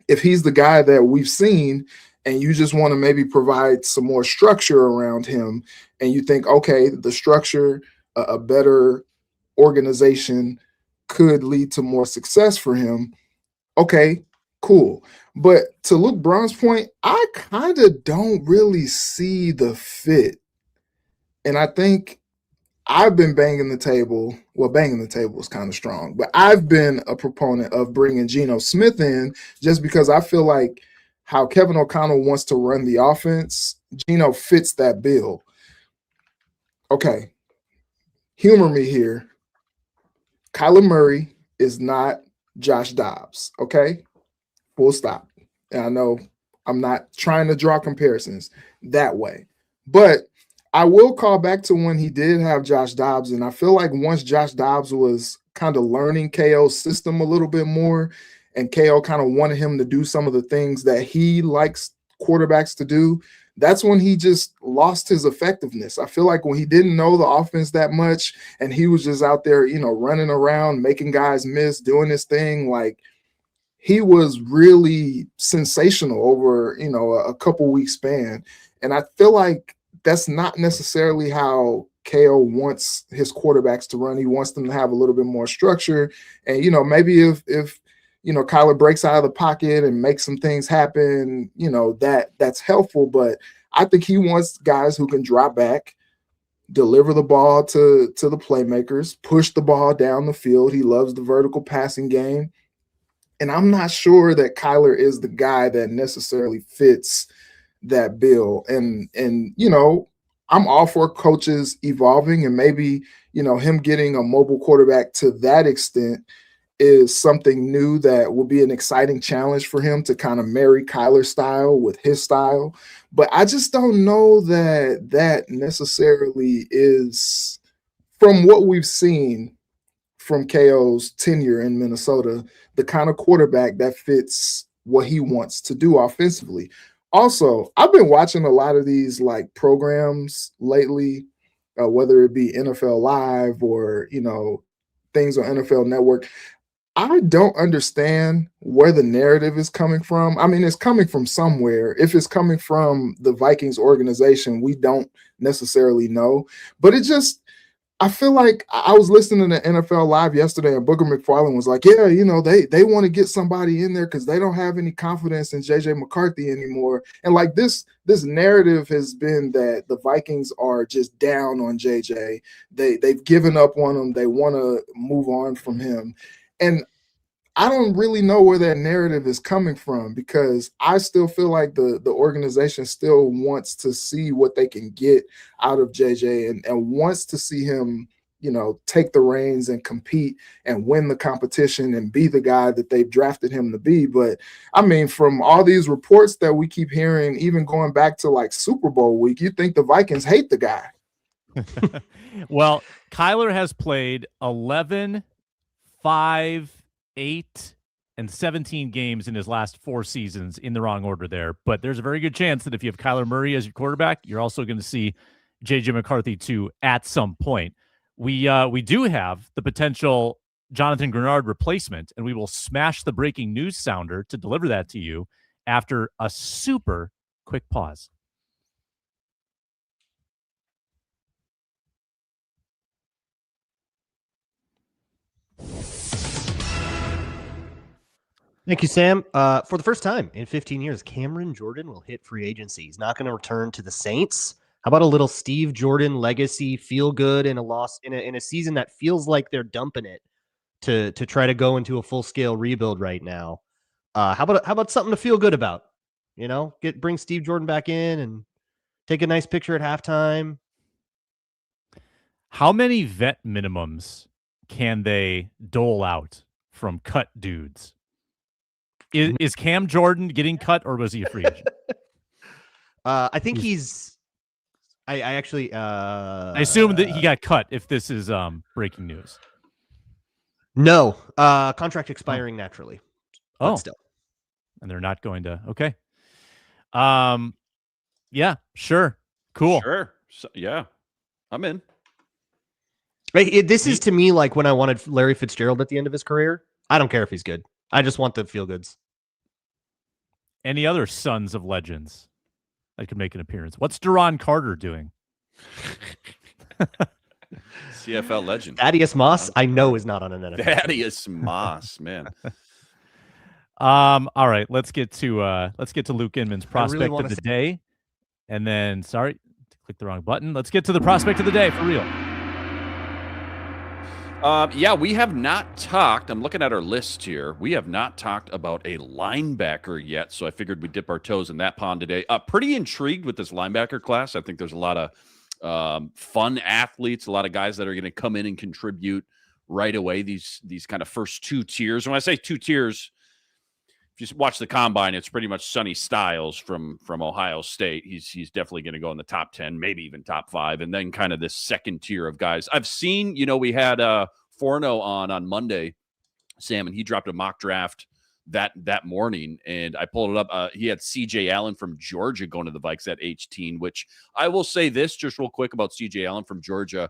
if he's the guy that we've seen, and you just want to maybe provide some more structure around him, and you think, okay, the structure, a better organization could lead to more success for him, okay, cool. But to Luke Braun's point, I kind of don't really see the fit. And I think I've been banging the table. Well, banging the table is kind of strong, but I've been a proponent of bringing Geno Smith in just because I feel like how Kevin O'Connell wants to run the offense, Geno fits that bill. Okay, humor me here. Kyler Murray is not Josh Dobbs, okay? Full stop. And I know I'm not trying to draw comparisons that way, but I will call back to when he did have Josh Dobbs, and I feel like once Josh Dobbs was kind of learning KO's system a little bit more, and KO kind of wanted him to do some of the things that he likes, quarterbacks to do, that's when he just lost his effectiveness. I feel like when he didn't know the offense that much and he was just out there, running around, making guys miss, doing his thing, like he was really sensational over, a couple weeks span. And I feel like that's not necessarily how KO wants his quarterbacks to run. He wants them to have a little bit more structure. And, maybe if Kyler breaks out of the pocket and makes some things happen, that's helpful. But I think he wants guys who can drop back, deliver the ball to the playmakers, push the ball down the field. He loves the vertical passing game. And I'm not sure that Kyler is the guy that necessarily fits that bill. And I'm all for coaches evolving, and maybe, him getting a mobile quarterback to that extent is something new that will be an exciting challenge for him to kind of marry Kyler's style with his style. But I just don't know that necessarily is, from what we've seen from KO's tenure in Minnesota, the kind of quarterback that fits what he wants to do offensively. Also, I've been watching a lot of these like programs lately, whether it be NFL Live or, things on NFL Network. I don't understand where the narrative is coming from. I mean, it's coming from somewhere. If it's coming from the Vikings organization, we don't necessarily know. But I feel like I was listening to NFL Live yesterday, and Booger McFarland was like, yeah, they want to get somebody in there because they don't have any confidence in JJ McCarthy anymore. And like this narrative has been that the Vikings are just down on JJ. They've given up on him. They want to move on from him. And I don't really know where that narrative is coming from, because I still feel like the organization still wants to see what they can get out of JJ and wants to see him, take the reins and compete and win the competition and be the guy that they've drafted him to be. But I mean, from all these reports that we keep hearing, even going back to like Super Bowl week, you think the Vikings hate the guy. Well, Kyler has played 11, 5, 8, and 17 games in his last 4 seasons, in the wrong order there. But there's a very good chance that if you have Kyler Murray as your quarterback, you're also going to see JJ McCarthy too at some point. We do have the potential Jonathan Greenard replacement, and we will smash the breaking news sounder to deliver that to you after a super quick pause. Thank you, Sam. For the first time in 15 years, Cameron Jordan will hit free agency. He's not going to return to the Saints. How about a little Steve Jordan legacy, feel good in a loss in a season that feels like they're dumping it to try to go into a full scale rebuild right now? How about something to feel good about? Bring Steve Jordan back in and take a nice picture at halftime. How many vet minimums can they dole out from cut dudes? Is Cam Jordan getting cut, or was he a free agent? I think he's. I actually. I assume that he got cut. If this is breaking news. No, contract expiring naturally. Oh, still, and they're not going to. Okay. Yeah. Sure. Cool. Sure. So, yeah, I'm in. This is to me like when I wanted Larry Fitzgerald at the end of his career. I don't care if he's good. I just want the feel goods. Any other sons of legends that could make an appearance? What's Duron Carter doing? CFL legend. Thaddeus Moss, I know, is not on an NFL. Thaddeus Moss, man. All right, let's get to Luke Inman's prospect of the day. And then, sorry, click the wrong button. Let's get to the prospect of the day for real. Yeah, we have not talked. I'm looking at our list here. We have not talked about a linebacker yet, so I figured we'd dip our toes in that pond today. Pretty intrigued with this linebacker class. I think there's a lot of fun athletes, a lot of guys that are going to come in and contribute right away. These kind of first 2 tiers. When I say 2 tiers, if you watch the combine, it's pretty much Sonny Styles from Ohio State. He's definitely going to go in the top 10, maybe even top 5. And then kind of this second tier of guys I've seen. We had Forno on Monday, Sam, and he dropped a mock draft that morning, and I pulled it up. He had CJ Allen from Georgia going to the Vikes at 18, which I will say this just real quick about CJ Allen from Georgia.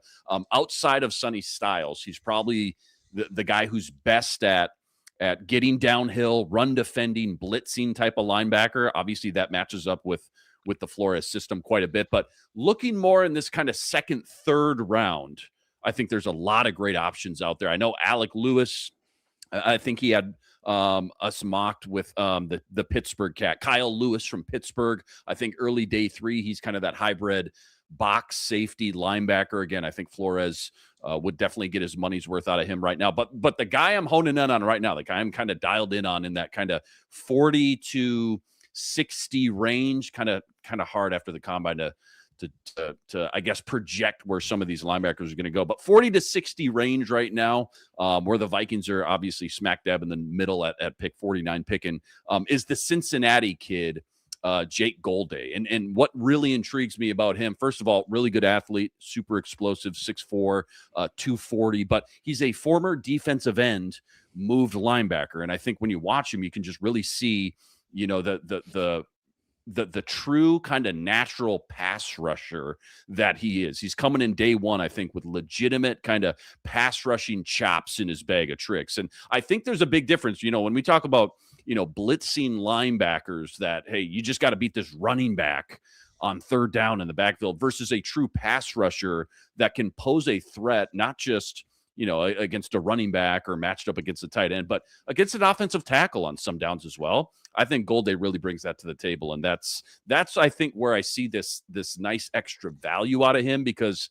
Outside of Sonny Styles, he's probably the guy who's best at getting downhill, run defending, blitzing type of linebacker. Obviously, that matches up with the Flores system quite a bit. But looking more in this kind of second, third round, I think there's a lot of great options out there. I know Alec Lewis, I think he had us mocked with the Pittsburgh cat. Kyle Lewis from Pittsburgh. I think early day 3, he's kind of that hybrid box safety linebacker. Again, I think Flores would definitely get his money's worth out of him right now. But the guy I'm honing in on right now, the guy I'm kind of dialed in on in that kind of 40 to 60 range, kind of hard after the combine to I guess project where some of these linebackers are going to go, but 40 to 60 range right now, where the Vikings are obviously smack dab in the middle at pick 49 picking, is the Cincinnati kid, Jake Golday. And what really intrigues me about him, first of all, really good athlete, super explosive, 6'4", 240, but he's a former defensive end moved linebacker. And I think when you watch him, you can just really see, the true kind of natural pass rusher that he is. He's coming in day 1, I think, with legitimate kind of pass rushing chops in his bag of tricks. And I think there's a big difference, when we talk about, blitzing linebackers, that, hey, you just got to beat this running back on third down in the backfield, versus a true pass rusher that can pose a threat, not just, against a running back or matched up against a tight end, but against an offensive tackle on some downs as well. I think Golday really brings that to the table. And that's I think where I see this nice extra value out of him, because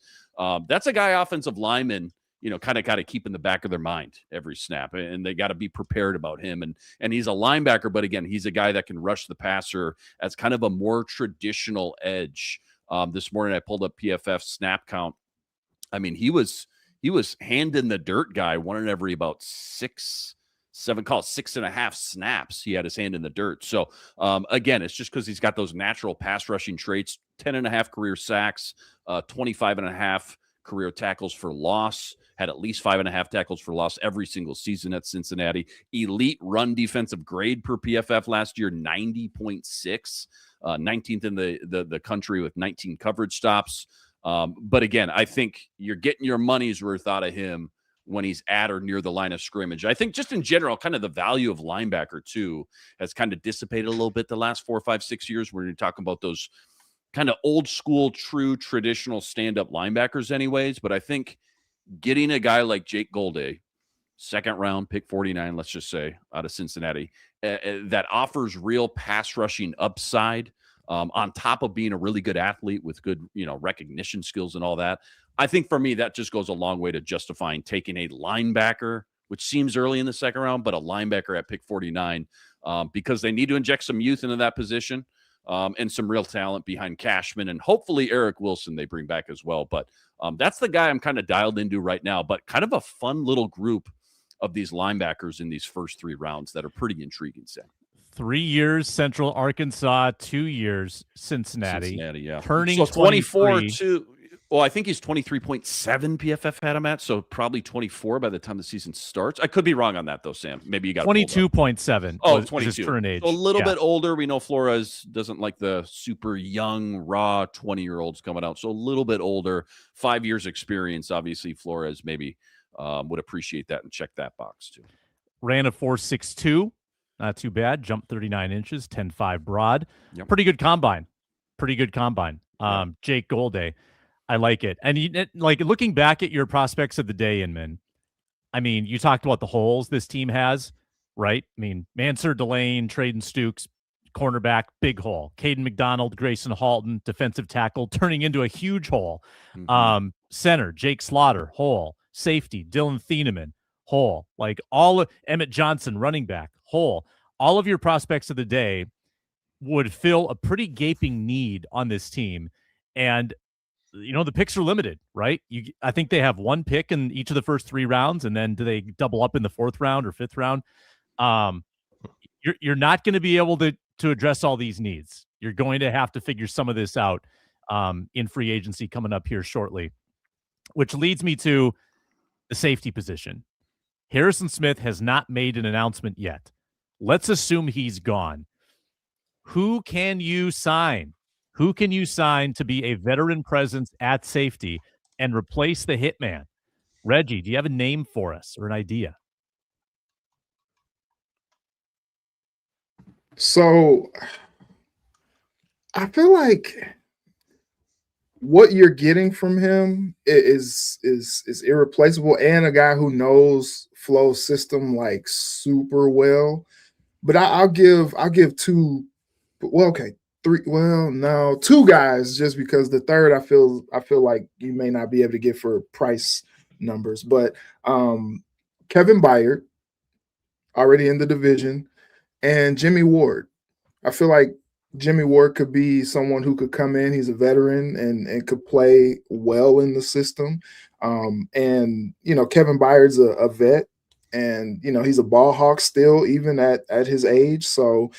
that's a guy, offensive lineman, kind of got to keep in the back of their mind every snap, and they got to be prepared about him. And he's a linebacker, but again, he's a guy that can rush the passer as kind of a more traditional edge. This morning I pulled up PFF snap count. I mean, he was hand in the dirt guy, one in every about 6.5 snaps. He had his hand in the dirt. So again, it's just because he's got those natural pass rushing traits, 10.5 career sacks, 25.5 career tackles for loss, had at least 5.5 tackles for loss every single season at Cincinnati. Elite run defensive grade per PFF last year, 90.6, 19th in the country with 19 coverage stops. But again, I think you're getting your money's worth out of him when he's at or near the line of scrimmage. I think just in general, kind of the value of linebacker too has kind of dissipated a little bit the last 4, 5, 6 years, where you're talking about those kind of old school, true traditional stand-up linebackers anyways. But I think getting a guy like Jake Golday, second round, pick 49, let's just say, out of Cincinnati, that offers real pass rushing upside, on top of being a really good athlete with good, recognition skills and all that. I think for me, that just goes a long way to justifying taking a linebacker, which seems early in the second round, but a linebacker at pick 49, because they need to inject some youth into that position, and some real talent behind Cashman, and hopefully Eric Wilson they bring back as well. But that's the guy I'm kind of dialed into right now, but kind of a fun little group of these linebackers in these first 3 rounds that are pretty intriguing, Sam. 3 years Central Arkansas, 2 years Cincinnati, yeah. Turning so 24 to. Well, I think he's 23.7 PFF had him at, so probably 24 by the time the season starts. I could be wrong on that, though, Sam. Maybe you got 22.7. Oh, 22. His current age. So a little bit older. We know Flores doesn't like the super young, raw 20-year-olds coming out. So a little bit older, 5 years experience. Obviously, Flores maybe would appreciate that and check that box, too. Ran a 4.62. Not too bad. Jumped 39 inches, 10.5 broad. Yep. Pretty good combine. Yeah. Jake Golday. I like it. And like looking back at your prospects of the day, Inman, I mean, you talked about the holes this team has, right? I mean, Mansur, Delane, Traden Stukes, cornerback, big hole. Caden McDonald, Grayson Halton, defensive tackle, turning into a huge hole. Mm-hmm. Center, Jake Slaughter, hole. Safety, Dylan Thieneman, hole. Like Emmett Johnson, running back, hole. All of your prospects of the day would fill a pretty gaping need on this team. And the picks are limited, right? I think they have 1 pick in each of the first 3 rounds, and then do they double up in the 4th round or 5th round? You're not going to be able to address all these needs. You're going to have to figure some of this out in free agency coming up here shortly, which leads me to the safety position. Harrison Smith has not made an announcement yet. let's assume he's gone. Who can you sign? Who can you sign to be a veteran presence at safety and replace the hitman? Reggie, do you have a name for us or an idea? So I feel like what you're getting from him is irreplaceable, and a guy who knows Flo's system like super well. But I'll give two. Well, okay, three. Well, no, two guys, just because the third I feel like you may not be able to get for price numbers. But Kevin Byard, already in the division, and Jimmy Ward. I feel like Jimmy Ward could be someone who could come in. He's a veteran and could play well in the system. And Kevin Byard's a vet, and he's a ball hawk still, even at his age. So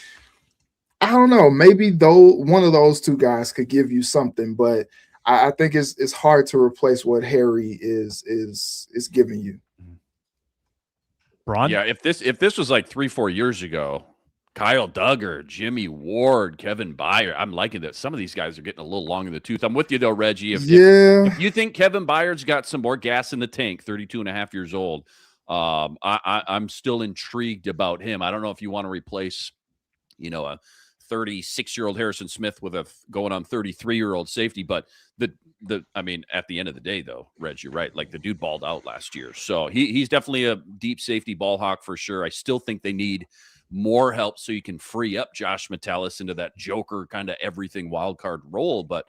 I don't know. Maybe one of those two guys could give you something, but I think it's hard to replace what Harry is giving you. Braun? Yeah, if this was like 3-4 years ago, Kyle Duggar, Jimmy Ward, Kevin Byard, I'm liking that. Some of these guys are getting a little long in the tooth. I'm with you though, Reggie. If you think Kevin Byard's got some more gas in the tank, 32 and a half years old, I'm still intrigued about him. I don't know if you want to replace, a 36-year-old Harrison Smith with a going on 33-year-old safety, but I mean, at the end of the day, though, Reg, you're right. Like the dude balled out last year, so he's definitely a deep safety ball hawk for sure. I still think they need more help so you can free up Josh Metellus into that joker kind of everything wild card role. But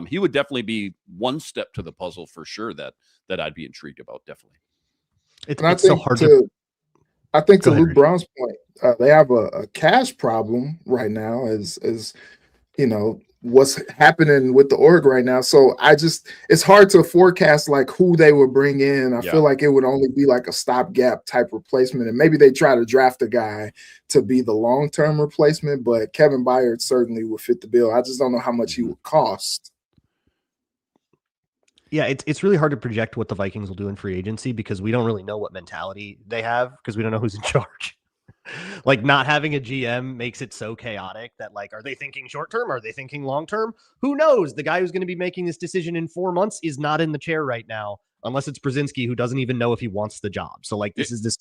he would definitely be one step to the puzzle for sure that I'd be intrigued about. Definitely. It's so hard I think to Luke Brown's point, they have a cash problem right now as what's happening with the org right now. So it's hard to forecast like who they would bring in. I feel like it would only be like a stopgap type replacement, and maybe they try to draft a guy to be the long-term replacement, but Kevin Byard certainly would fit the bill. I just don't know how much he would cost. Yeah, it's really hard to project what the Vikings will do in free agency because we don't really know what mentality they have because we don't know who's in charge. Like not having a GM makes it so chaotic that like, are they thinking short term? Are they thinking long term? Who knows? The guy who's going to be making this decision in 4 months is not in the chair right now, unless it's Brzezinski, who doesn't even know if he wants the job. So like, this is this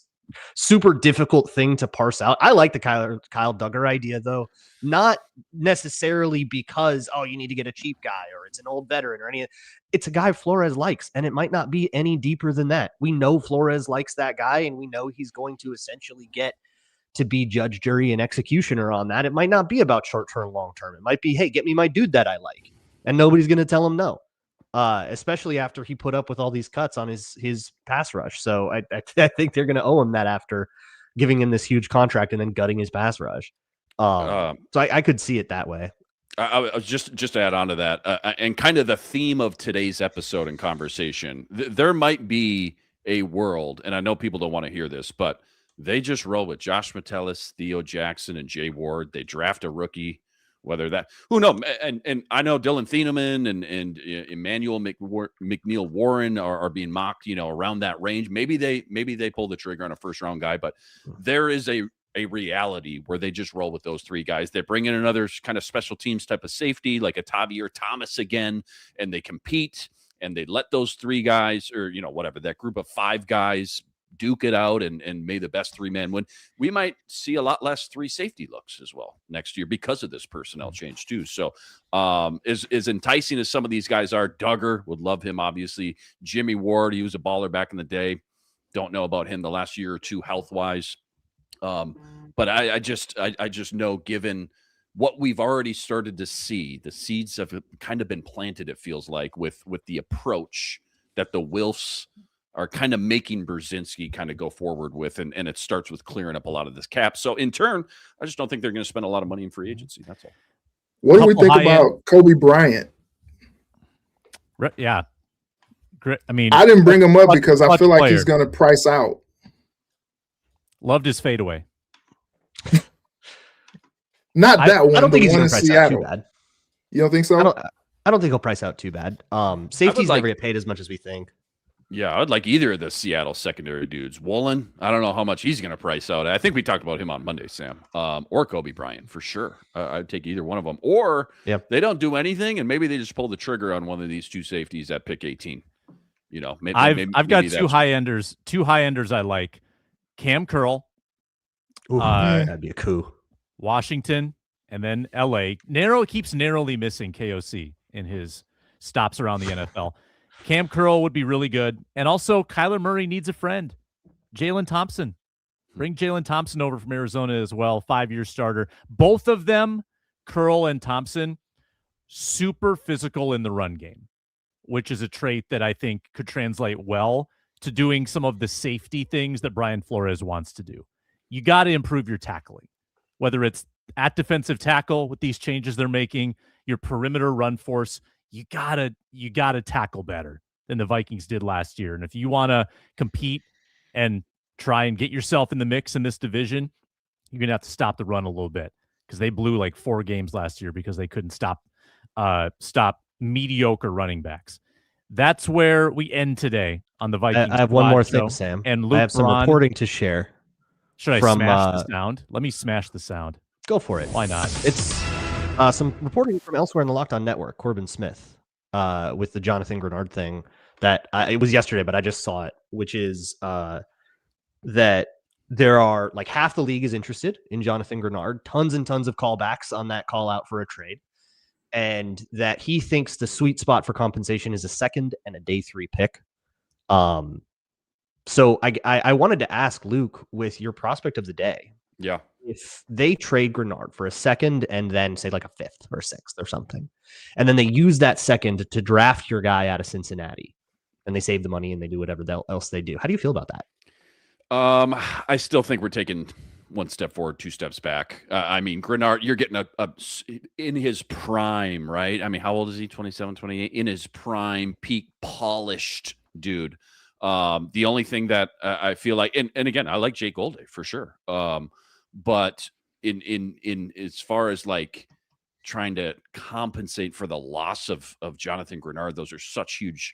super difficult thing to parse out. I like the Kyle Duggar idea though, not necessarily because, you need to get a cheap guy or it's an old veteran or any. It's a guy Flores likes, and it might not be any deeper than that. We know Flores likes that guy, and we know he's going to essentially get to be judge, jury, and executioner on that. It might not be about short-term, long-term. It might be, hey, get me my dude that I like. And nobody's going to tell him no, especially after he put up with all these cuts on his pass rush. So I think they're going to owe him that after giving him this huge contract and then gutting his pass rush. So I could see it that way. I was just to add on to that, and kind of the theme of today's episode and conversation, there might be a world, and I know people don't want to hear this, but they just roll with Josh Metellus, Theo Jackson, and Jay Ward. They draft a rookie, who knows? And I know Dylan Thieneman and Emmanuel McNeil Warren are being mocked, around that range. Maybe they pull the trigger on a first round guy, but there is a reality where they just roll with those three guys. They bring in another kind of special teams type of safety, like a Tavier Thomas again, and they compete and they let those three guys or, whatever, that group of five guys duke it out and may the best three-man win. We might see a lot less three safety looks as well next year because of this personnel change too. So as enticing as some of these guys are, Duggar, would love him, obviously. Jimmy Ward, he was a baller back in the day. Don't know about him the last year or two health-wise. But I just know, given what we've already started to see, the seeds have kind of been planted, it feels like, with the approach that the Wilfs are kind of making Brzezinski kind of go forward with, and it starts with clearing up a lot of this cap. So in turn, I just don't think they're going to spend a lot of money in free agency. That's all. What do we think about Kobe Bryant? Yeah. I mean, I didn't bring him up because I feel like he's going to price out. Loved his fadeaway. Not that one. I don't think he's going to price out too bad. You don't think so? I don't think he'll price out too bad. Safeties never get paid as much as we think. Yeah, I'd like either of the Seattle secondary dudes. Woolen, I don't know how much he's going to price out. I think we talked about him on Monday, Sam, or Kobe Bryant for sure. I'd take either one of them. Or they don't do anything, and maybe they just pull the trigger on one of these two safeties at pick 18. You know, I've got two high enders. Two high enders I like. Cam Curl, that'd be a coup. Washington, and then LA. Keeps narrowly missing KOC in his stops around the NFL. Cam Curl would be really good. And also, Kyler Murray needs a friend. Jalen Thompson. Bring Jalen Thompson over from Arizona as well, 5-year starter. Both of them, Curl and Thompson, super physical in the run game, which is a trait that I think could translate well to doing some of the safety things that Brian Flores wants to do. You got to improve your tackling, whether it's at defensive tackle with these changes they're making, your perimeter run force. You gotta tackle better than the Vikings did last year. And if you want to compete and try and get yourself in the mix in this division, you're going to have to stop the run a little bit, because they blew like 4 games last year because they couldn't stop mediocre running backs. That's where we end today on the Vikings. I have one more thing, Sam. And Luke I have some reporting to share. Should I smash the sound? Let me smash the sound. Go for it. Why not? It's some reporting from elsewhere in the Locked On Network, Corbin Smith, with the Jonathan Greenard thing that it was yesterday, but I just saw it, which is that there are like half the league is interested in Jonathan Greenard, tons and tons of callbacks on that call out for a trade, and that he thinks the sweet spot for compensation is a 2nd and a day 3 pick. So I wanted to ask Luke, with your prospect of the day. Yeah. If they trade Greenard for a 2nd and then say like a 5th or 6th or something, and then they use that 2nd to draft your guy out of Cincinnati, and they save the money and they do whatever else they do, how do you feel about that? I still think we're taking 1 step forward, 2 steps back. I mean, Greenard, you're getting a in his prime, right? I mean, how old is he? 27, 28? In his prime, peak, polished dude. The only thing that I feel like, and again, I like Jake Golday for sure. But in as far as like trying to compensate for the loss of Jonathan Greenard, those are such huge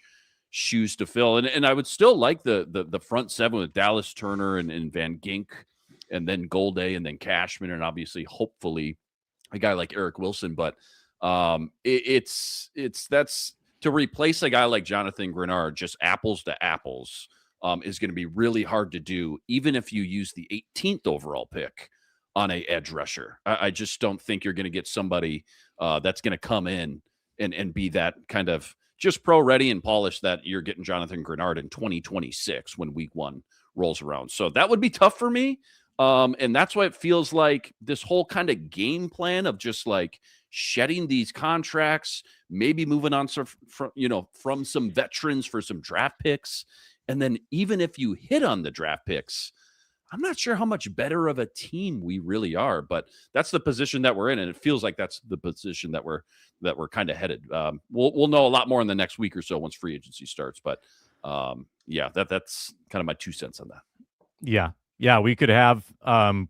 shoes to fill. And I would still like the front 7 with Dallas Turner and Van Gink, and then Golday, and then Cashman, and obviously, hopefully, a guy like Eric Wilson. But that's to replace a guy like Jonathan Greenard, just apples to apples, is going to be really hard to do, even if you use the 18th overall pick on a edge rusher. I just don't think you're going to get somebody that's going to come in and be that kind of just pro ready and polished that you're getting Jonathan Greenard in 2026 when week 1 rolls around. So that would be tough for me. And that's why it feels like this whole kind of game plan of just like shedding these contracts, maybe moving on from some veterans for some draft picks. And then even if you hit on the draft picks, I'm not sure how much better of a team we really are, but that's the position that we're in. And it feels like that's the position that we're kind of headed. We'll know a lot more in the next week or so once free agency starts. But that's kind of my 2 cents on that. Yeah, we could have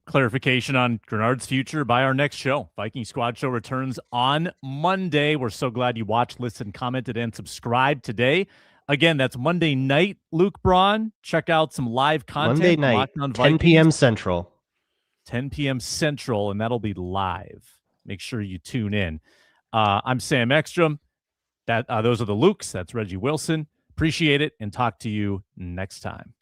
clarification on Greenard's future by our next show. Vikings Squad Show returns on Monday. We're so glad you watched, listened, commented, and subscribed today. Again, that's Monday night, Luke Braun. Check out some live content. Monday night, 10 p.m. Central. 10 p.m. Central, and that'll be live. Make sure you tune in. I'm Sam Ekstrom. Those are the Lukes. That's Reggie Wilson. Appreciate it, and talk to you next time.